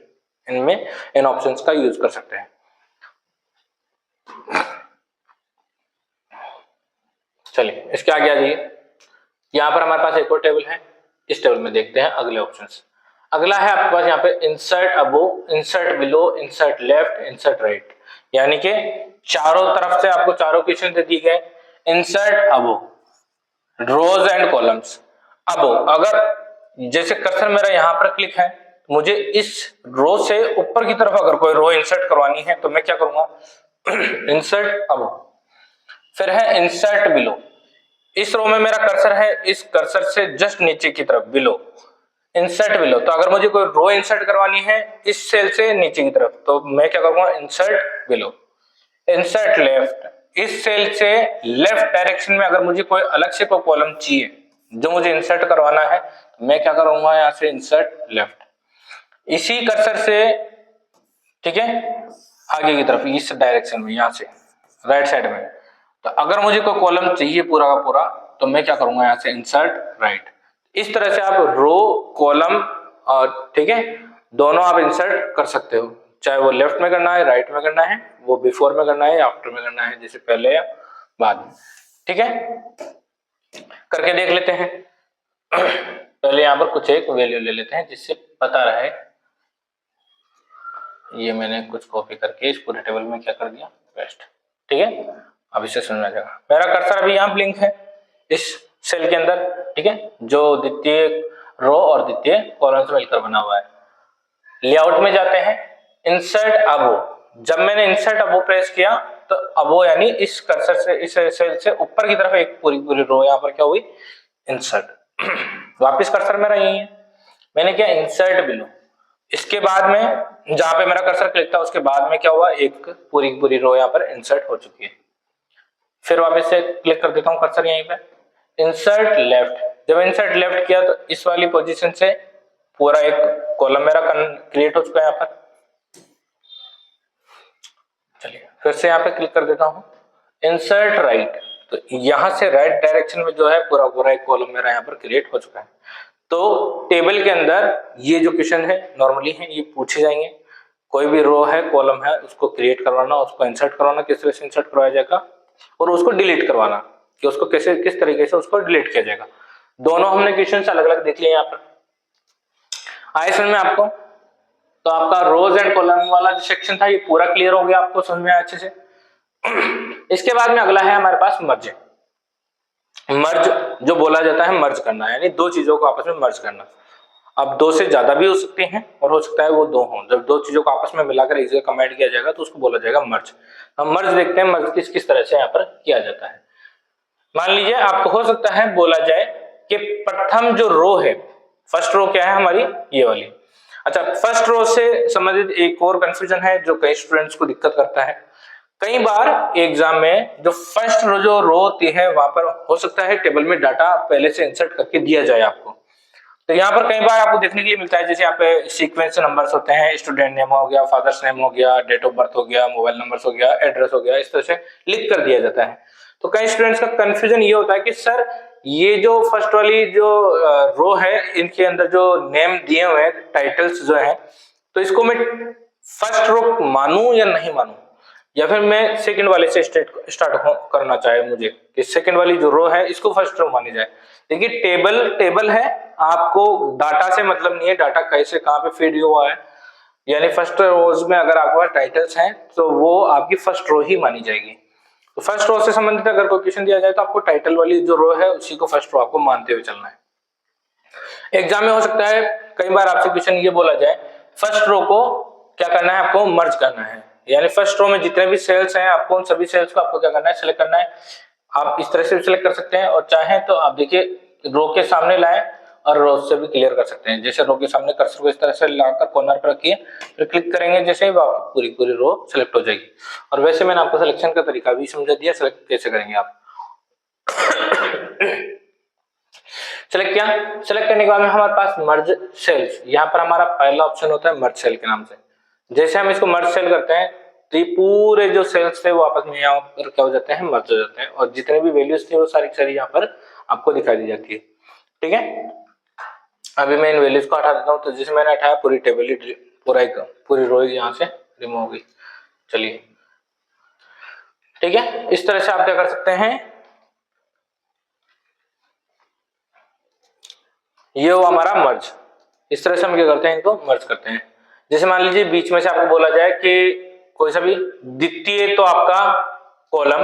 इनमें इन ऑप्शंस का यूज कर सकते हैं। चलिए इसके आगे आ जाइए, यहाँ पर हमारे पास एक और टेबल है, इस टेबल में देखते हैं अगले ऑप्शंस। अगला है आपके पास यहाँ पे insert above, insert below, insert left, insert right, यानी कि चारों तरफ से आपको चारों क्वेश्चन दे दिए गए। Insert above, rows and columns. Above, अगर जैसे कर्सर मेरा यहाँ पर क्लिक है, मुझे इस रो से ऊपर की तरफ अगर कोई रो इंसर्ट करवानी है तो मैं क्या करूंगा, इंसर्ट अबो। फिर है इंसर्ट बिलो, इस रो में मेरा कर्सर है, इस कर्सर से जस्ट नीचे की तरफ बिलो, इंसर्ट बिलो। तो अगर मुझे कोई रो इंसर्ट करवानी है इस सेल से नीचे की तरफ तो मैं क्या करूंगा, इंसर्ट बिलो। इंसर्ट लेफ्ट, इस सेल से लेफ्ट डायरेक्शन में अगर मुझे कोई अलग से कोई कॉलम चाहिए जो मुझे इंसर्ट करवाना है तो मैं क्या करूंगा, यहां से इंसर्ट लेफ्ट। इसी कर्सर से, ठीक है, आगे की तरफ इस डायरेक्शन में, यहां से राइट साइड में, तो अगर मुझे कोई कॉलम चाहिए पूरा का पूरा तो मैं क्या करूंगा, यहां से इंसर्ट राइट। इस तरह से आप रो कॉलम और, ठीक है, दोनों आप इंसर्ट कर सकते हो, चाहे वो लेफ्ट में करना है, राइट में करना है, वो बिफोर में करना है या आफ्टर में करना है, जैसे पहले या बाद में, ठीक है। करके देख लेते हैं। पहले यहाँ पर कुछ एक वैल्यू ले लेते हैं जिससे पता रहे। ये मैंने कुछ कॉपी करके इस पूरे टेबल में क्या कर दिया, पेस्ट, ठीक है। अब इसे समझ आ जाएगा। मेरा कर्सर अभी यहाँ ब्लिंक है इस सेल के अंदर, ठीक है, जो द्वितीय रो और द्वितीय कॉलम से मिलकर बना हुआ है। लेआउट में जाते हैं, इंसर्ट अबो। जब मैंने इंसर्ट अबो प्रेस किया तो अब वो यानी इस कर्सर से इस सेल से ऊपर की तरफ एक पूरी पूरी रो यहाँ पर क्या हुई, इंसर्ट। वापिस कर्सर मेरा यही है, मैंने क्या इंसर्ट बिलो, इसके बाद में जहां पे मेरा कर्सर क्लिक था उसके बाद में क्या हुआ, एक पूरी पूरी रो यहाँ पर इंसर्ट हो चुकी है। फिर वापस से क्लिक कर देता हूँ कर्सर यहीं पे, इंसर्ट लेफ्ट। जब इंसर्ट लेफ्ट किया तो इस वाली पोजीशन से पूरा एक कॉलम मेरा क्रिएट हो चुका है यहाँ पर। चलिए फिर से यहाँ पे क्लिक कर देता हूँ, इंसर्ट राइट, तो यहाँ से राइट डायरेक्शन में जो है पूरा पूरा एक कॉलम मेरा यहाँ पर क्रिएट हो चुका है। तो टेबल के अंदर ये जो क्वेश्चन है नॉर्मली है ये पूछे जाएंगे, कोई भी रो है कॉलम है उसको क्रिएट करवाना, उसको इंसर्ट करवाना, किस तरह से इंसर्ट करवाया जाएगा और उसको डिलीट करवाना कि उसको कैसे किस तरीके से उसको डिलीट किया जाएगा। दोनों हमने क्वेश्चन अलग अलग देख लिए यहाँ पर, आए समझ में आपको? तो आपका रोज एंड कॉलम वाला जो सेक्शन था ये पूरा क्लियर हो गया, आपको समझ में आया अच्छे से। इसके बाद में अगला है हमारे पास मर्ज। मर्ज जो बोला जाता है मर्ज करना, यानी दो चीजों को आपस में मर्ज करना। अब दो से ज्यादा भी हो सकती हैं और हो सकता है वो दो हों। जब दो चीजों को आपस में मिलाकर एक जगह कंबाइन किया जाएगा तो उसको बोला जाएगा मर्ज। हम मर्ज देखते हैं मर्ज किस किस तरह से यहाँ पर किया जाता है। मान लीजिए आपको हो सकता है बोला जाए कि प्रथम जो रो है, फर्स्ट रो क्या है हमारी, ये वाली। अच्छा, फर्स्ट रो से संबंधित एक और कंफ्यूजन है जो कई स्टूडेंट्स को दिक्कत करता है। कई बार एग्जाम में जो फर्स्ट रो जो रो होती है वहां पर हो सकता है टेबल में डाटा पहले से इंसर्ट करके दिया जाए आपको। तो यहाँ पर कई बार आपको देखने के लिए मिलता है जैसे यहाँ पे सीक्वेंस नंबर्स होते हैं, स्टूडेंट नेम हो गया, फादर्स नेम हो गया, डेट ऑफ बर्थ हो गया, मोबाइल नंबर्स हो गया, एड्रेस हो गया, इस तरह से लिख कर दिया जाता है। तो कई स्टूडेंट्स का कंफ्यूजन ये होता है कि सर ये जो फर्स्ट वाली जो रो है इनके अंदर जो नेम दिए हुए हैं, टाइटल्स जो है, तो इसको मैं फर्स्ट रो मानूं या नहीं मानूं, या फिर मैं सेकंड वाले से स्टार्ट करना चाहे मुझे कि सेकंड वाली जो रो है इसको फर्स्ट रो मानी जाए। देखिए टेबल है, आपको डाटा से मतलब नहीं है, डाटा कैसे कहाँ पे फीड हुआ है, यानी फर्स्ट रोज में अगर आपके पास टाइटल्स हैं तो वो आपकी फर्स्ट रो ही मानी जाएगी। तो फर्स्ट रो से संबंधित अगर कोई क्वेश्चन दिया जाए तो आपको टाइटल वाली जो रो है उसी को फर्स्ट रो आपको मानते हुए चलना है। एग्जाम में हो सकता है कई बार आपसे क्वेश्चन ये बोला जाए फर्स्ट रो को क्या करना है, आपको मर्ज करना है, यानी फर्स्ट रो में जितने भी सेल्स हैं आपको उन सभी सेल्स को आपको क्या करना है, सिलेक्ट करना है। आप इस तरह से भी सिलेक्ट कर सकते हैं और चाहें तो आप देखिए रो के सामने लाएं और रो से भी क्लियर कर सकते हैं। जैसे रो के सामने कर्सर को इस तरह से लाकर कॉर्नर पर रखिए, फिर क्लिक करेंगे जैसे ही आपकी पूरी पूरी रो सिलेक्ट हो जाएगी। और वैसे मैंने आपको सिलेक्शन का तरीका भी समझा दिया, सिलेक्ट कैसे करेंगे आप। सिलेक्ट किया, सिलेक्ट करने के बाद में हमारे पास मर्ज सेल्स, यहाँ पर हमारा पहला ऑप्शन होता है मर्ज सेल के नाम से। जैसे हम इसको मर्ज सेल करते हैं तो ये पूरे जो सेल्स थे वो आपस में यहाँ पर क्या हो जाते हैं, मर्ज हो जाते हैं, और जितने भी वैल्यूज थी वो सारी सारी यहाँ पर आपको दिखाई दी जाती है। ठीक है, अभी मैं इन वैल्यूज को हटा देता हूँ। तो जैसे मैंने हटाया पूरी टेबल ही पूरी रो यहाँ से रिमूव हो गई। चलिए ठीक है, इस तरह से आप क्या कर सकते हैं, ये वो हमारा मर्ज, इस तरह से हम क्या करते हैं, इनको मर्ज करते हैं। जैसे मान लीजिए बीच में से आपको बोला जाए कि कोई सा भी द्वितीय तो आपका कॉलम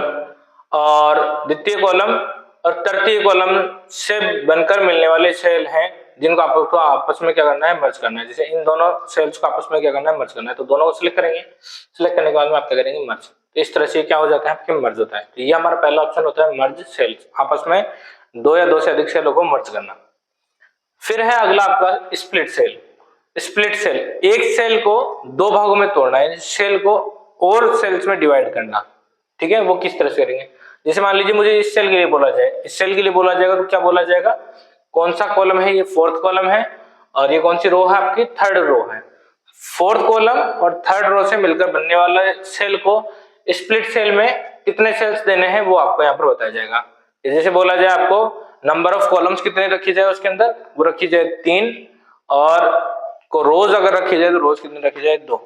और द्वितीय कॉलम और तृतीय कॉलम से बनकर मिलने वाले सेल हैं जिनको आपको आपस में क्या करना है, मर्ज करना है। जैसे इन दोनों सेल्स को आपस में क्या करना है, मर्ज करना है, तो दोनों को सिलेक्ट करेंगे, सिलेक्ट करने के बाद में आप क्या करेंगे, मर्ज। तो इस तरह से क्या हो जाता है, आपके मर्ज होता है। तो ये हमारा पहला ऑप्शन होता है मर्ज सेल्स, आपस में दो या दो से अधिक सेलों को मर्ज करना। फिर है अगला आपका स्प्लिट सेल। स्प्लिट सेल, एक सेल को दो भागों में तोड़ना है, सेल को और सेल्स में डिवाइड करना। ठीक है, वो किस तरह से करेंगे, जैसे मान लीजिए मुझे इस सेल के लिए बोला जाए, इस सेल के लिए बोला जाएगा तो क्या बोला जाएगा, कौन सा कॉलम है, ये फोर्थ कॉलम है और ये कौन सी रो है, आपकी थर्ड रो है। फोर्थ कॉलम और थर्ड रो से मिलकर बनने वाला सेल को स्प्लिट सेल में कितने सेल्स देने हैं वो आपको यहाँ पर बताया जाएगा। जैसे बोला जाए आपको नंबर ऑफ कॉलम्स कितने रखी जाए उसके अंदर, वो रखी जाए 3, और को रोज अगर रखी जाए तो रोज कितनी रखी जाए, 2।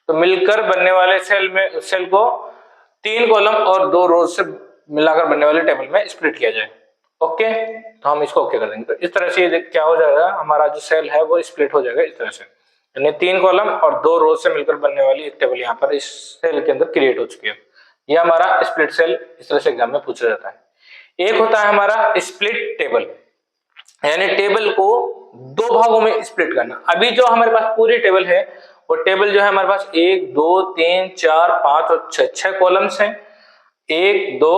तो मिलकर बनने वाले सेल को 3 कॉलम और 2 रोज से मिलाकर बनने वाले टेबल में स्प्लिट किया जाए। ओके, तो हम इसको ओके कर देंगे। तो इस तरह से ये क्या हो जाएगा, हमारा जो सेल है वो स्प्लिट हो जाएगा इस तरह से, यानी 3 कॉलम और 2 रोज से मिलकर बनने वाली एक टेबल यहाँ पर इस सेल के अंदर क्रिएट हो चुकी है। ये हमारा स्प्लिट सेल इस तरह से एग्जाम में पूछा जाता है। एक होता है हमारा स्प्लिट टेबल, यानी टेबल को 2 भागों में स्प्लिट करना। अभी जो हमारे पास पूरी टेबल है वो टेबल जो है हमारे पास 1 2 3 4 5 और 6 कॉलम्स हैं। 1 2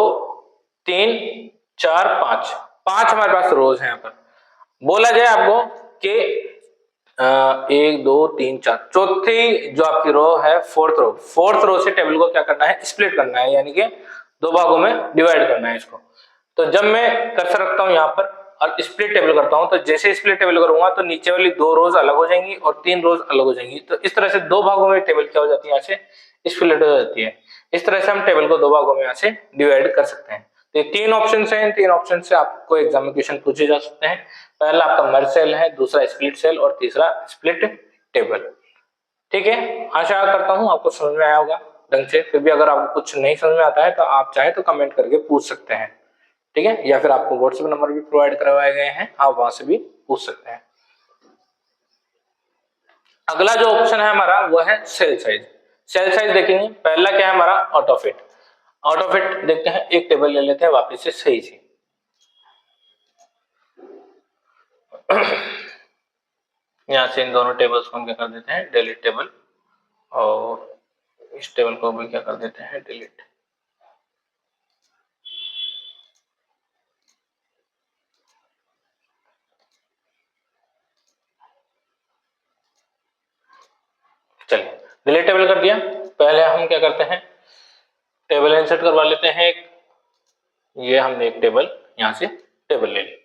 3 4 5 5 हमारे पास रोज हैं। यहाँ पर बोला जाए आपको कि 1 2 3 4 चौथी जो आपकी रो है फोर्थ रो से टेबल को क्या करना है, स्प्लिट करना है, यानी कि दो भागों में डिवाइड करना है इसको। तो जब मैं कर्सर रखता हूं यहाँ पर और स्प्लिट टेबल करता हूं, तो जैसे स्प्लिट टेबल करूंगा तो नीचे वाली 2 रोज अलग हो जाएंगी और 3 रोज अलग हो जाएंगी। तो इस तरह से 2 भागों में टेबल क्या हो जाती है, यहाँ से स्प्लिट हो जाती है। इस तरह से हम टेबल को 2 भागों में यहाँ से डिवाइड कर सकते हैं। तो ये 3 ऑप्शन है, इन 3 ऑप्शन से आपको एग्जाम में क्वेश्चन पूछे जा सकते हैं। पहला आपका मर्ज सेल है, दूसरा स्प्लिट सेल और तीसरा स्प्लिट टेबल। ठीक है, आशा करता हूं आपको समझ में आया होगा ढंग से। फिर भी अगर आपको कुछ नहीं समझ में आता है तो आप चाहे तो कमेंट करके पूछ सकते हैं, ठीक है, या फिर आपको व्हाट्सएप नंबर भी प्रोवाइड करवाए गए हैं, आप वहां से भी पूछ सकते हैं। अगला जो ऑप्शन है हमारा वो है सेल साइज। सेल साइज देखेंगे, पहला क्या है हमारा ऑटोफिट। ऑटोफिट देखते हैं, एक टेबल ले लेते हैं वापस से सही से। यहाँ से इन दोनों टेबल्स को हम क्या कर देते हैं, डिलीट टेबल, और इस टेबल को भी क्या कर देते हैं, डिलीट। चलिए डिलीट टेबल कर दिया। पहले हम क्या करते हैं, टेबल इंसर्ट करवा लेते हैं एक। ये हमने एक टेबल यहाँ से टेबल ले ली।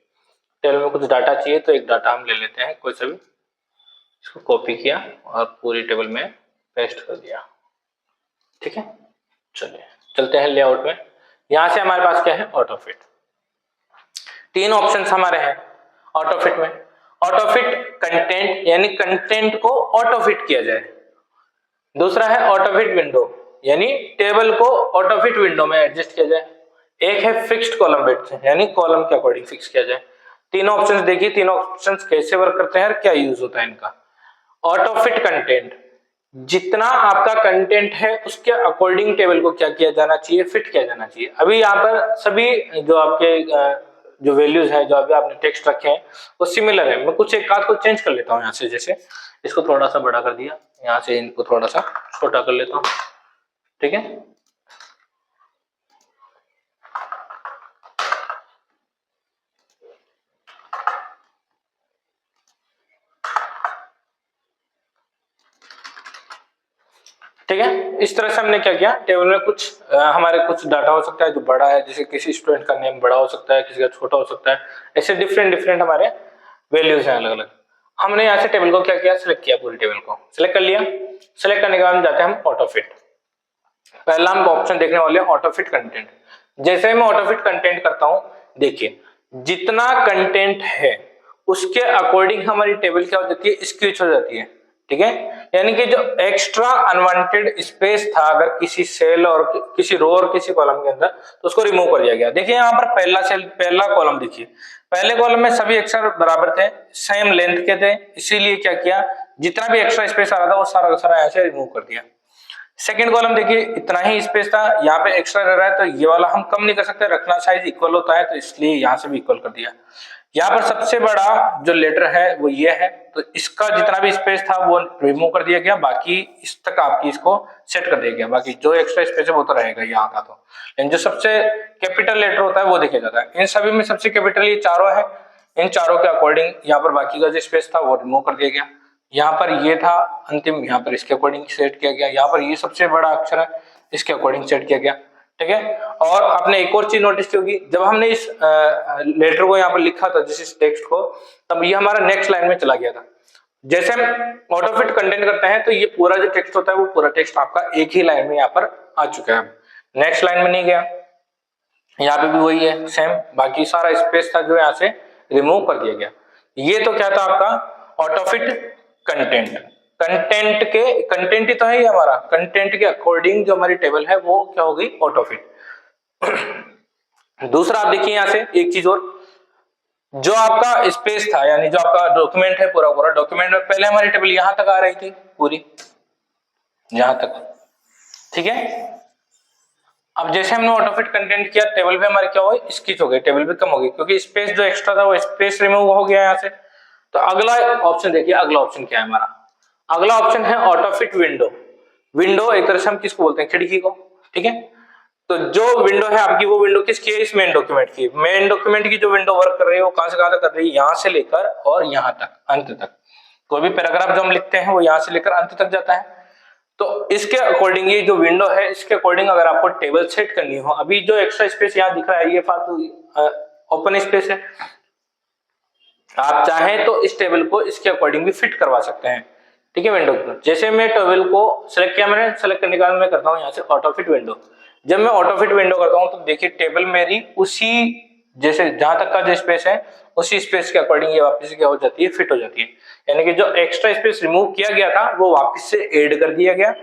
टेबल में कुछ डाटा चाहिए तो एक डाटा हम ले लेते हैं कोई सा भी, इसको कॉपी किया और पूरी टेबल में पेस्ट कर दिया। ठीक है, चलिए चलते हैं लेआउट में। यहां से हमारे पास क्या है, ऑटोफिट। 3 ऑप्शंस हमारे हैं ऑटोफिट में। ऑटोफिट कंटेंट, यानी कंटेंट को ऑटोफिट किया जाए। दूसरा है ऑटोफिट विंडो, यानी टेबल को ऑटोफिट विंडो में एडजस्ट किया जाए। एक है फिक्स्ड कॉलम विड्थ, यानी कॉलम के अकॉर्डिंग फिक्स किया जाए। तीनों ऑप्शंस देखिए, तीनों ऑप्शंस कैसे वर्क करते हैं और क्या यूज होता है इनका। ऑटोफिट कंटेंट, जितना आपका कंटेंट है उसके अकॉर्डिंग टेबल को क्या किया जाना चाहिए, फिट किया जाना चाहिए। अभी यहाँ पर सभी जो आपके जो वैल्यूज है, जो अभी आपने टेक्स्ट रखे हैं वो सिमिलर है। मैं कुछ एक आध को चेंज कर लेता हूँ यहाँ से, जैसे इसको थोड़ा सा बड़ा कर दिया, यहाँ से इनको थोड़ा सा छोटा कर लेता हूँ। ठीक है, ठीक है। इस तरह से हमने क्या किया, टेबल में कुछ हमारे कुछ डाटा हो सकता है जो बड़ा है, जैसे किसी स्टूडेंट का नेम बड़ा हो सकता है, किसी का छोटा हो सकता है, ऐसे डिफरेंट हमारे वैल्यूज हैं अलग अलग। हमने यहाँ से टेबल को क्या किया, सिलेक्ट किया, पूरी टेबल को सिलेक्ट कर लिया। सिलेक्ट करने के बाद हम जाते हैं हम ऑटोफिट। पहला हम ऑप्शन देखने वाले हैं ऑटोफिट कंटेंट। जैसे मैं ऑटोफिट कंटेंट करता हूं, देखिए जितना कंटेंट है उसके अकॉर्डिंग हमारी टेबल क्या हो जाती है, स्क्विच हो जाती है। ठीक है, यानी कि जो एक्स्ट्रा अनवांटेड स्पेस था अगर किसी सेल और किसी रो और किसी कॉलम के अंदर, तो उसको रिमूव कर दिया गया। देखिए यहाँ पर पहला सेल, पहला कॉलम देखिए, पहले कॉलम में सभी अक्षर बराबर थे, सेम लेंथ के थे, इसीलिए क्या किया, जितना भी एक्स्ट्रा स्पेस आ रहा था वो सारा का सारा ऐसे रिमूव कर दिया। सेकेंड कॉलम देखिए, इतना ही स्पेस था, यहाँ पे एक्स्ट्रा रह रहा है तो ये वाला हम कम नहीं कर सकते, रखना साइज इक्वल होता है, तो इसलिए यहाँ से भी इक्वल कर दिया। यहाँ पर सबसे बड़ा जो लेटर है वो ये है, तो इसका जितना भी स्पेस था वो रिमूव कर दिया गया, बाकी इस तक आपकी इसको सेट कर दिया गया। बाकी जो एक्स्ट्रा स्पेस है वो तो रहेगा यहाँ का। तो लेकिन जो सबसे कैपिटल लेटर होता है वो देखे जाता है। इन सभी में सबसे कैपिटल ये चारों है, इन चारों के अकॉर्डिंग यहाँ पर बाकी का जो स्पेस था वो रिमूव कर दिया गया। यहाँ पर ये था अंतिम, यहाँ पर इसके अकॉर्डिंग सेट किया गया। यहाँ पर ये सबसे बड़ा अक्षर है, इसके अकॉर्डिंग सेट किया गया। ठीक है, और आपने एक और चीज नोटिस की होगी, जब हमने इस लेटर को यहाँ पर लिखा था, जिस टेक्स्ट को, तब ये हमारा नेक्स्ट लाइन में चला गया था। जैसे हम ऑटोफिट कंटेंट करते हैं तो ये पूरा जो टेक्स्ट होता है वो पूरा टेक्स्ट आपका एक ही लाइन में यहाँ पर आ चुका है, नेक्स्ट लाइन में नहीं गया। यहाँ पे भी वही है सेम, बाकी सारा स्पेस था जो यहाँ से रिमूव कर दिया गया। ये तो क्या था आपका ऑटोफिट कंटेंट। कंटेंट ही तो है हमारा, कंटेंट के अकॉर्डिंग जो हमारी टेबल है वो क्या हो गई, ऑटोफिट। दूसरा आप देखिए यहाँ से एक चीज और, जो आपका स्पेस था, यानी जो आपका डॉक्यूमेंट है पूरा पूरा, डॉक्यूमेंट में पहले हमारी टेबल यहां तक आ रही थी पूरी, यहां तक। ठीक है, अब जैसे हमने ऑटोफिट कंटेंट किया, टेबल पे हमारे क्या हो गई, स्किच हो गई, टेबल पे कम हो गई, क्योंकि स्पेस जो एक्स्ट्रा था वो स्पेस रिमूव हो गया यहाँ से। तो अगला ऑप्शन देखिए, अगला ऑप्शन क्या है हमारा, अगला ऑप्शन है ऑटो फिट विंडो। विंडो एक तरह से हम किसको बोलते हैं, खिड़की को, ठीक है। तो जो विंडो है आपकी, वो विंडो किसकी है, इस मेन डॉक्यूमेंट की। मेन डॉक्यूमेंट की जो विंडो वर्क कर रही है वो कहां से कहां तक कर रही है, यहां से लेकर और यहां तक, अंत तक। कोई भी पैराग्राफ जो हम लिखते हैं वो यहां से लेकर अंत तक जाता है। तो इसके अकॉर्डिंग ये जो विंडो है, इसके अकॉर्डिंग अगर आपको टेबल सेट करनी हो, अभी जो एक्स्ट्रा स्पेस यहाँ दिख रहा है ये फालतू ओपन स्पेस है, आप चाहें तो इस टेबल को इसके अकॉर्डिंग भी फिट करवा सकते हैं, ठीक है। विंडो को जैसे मैं टेबल को सिलेक्ट किया, मैंने सेलेक्ट करने के बाद मैं करता हूँ यहाँ से ऑटो फिट विंडो। जब मैं ऑटो फिट विंडो करता हूँ तो देखिए टेबल मेरी उसी, जैसे जहां तक का जो स्पेस है उसी स्पेस के अकॉर्डिंग ये वापस से क्या हो जाती है, फिट हो जाती है। यानी कि जो एक्स्ट्रा स्पेस रिमूव किया गया था वो वापस से ऐड कर दिया गया।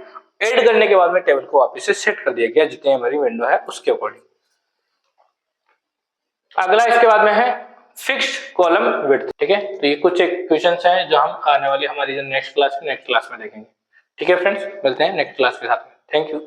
ऐड करने के बाद में टेबल को वापस से सेट कर दिया गया जितनी हमारी विंडो है उसके अकॉर्डिंग। अगला इसके बाद में है फिक्स्ड कॉलम विड्थ, ठीक है। तो ये कुछ एक क्वेश्चंस हैं जो हम आने वाली हमारी जो नेक्स्ट क्लास में देखेंगे, ठीक है फ्रेंड्स। मिलते हैं नेक्स्ट क्लास के साथ में। Thank you.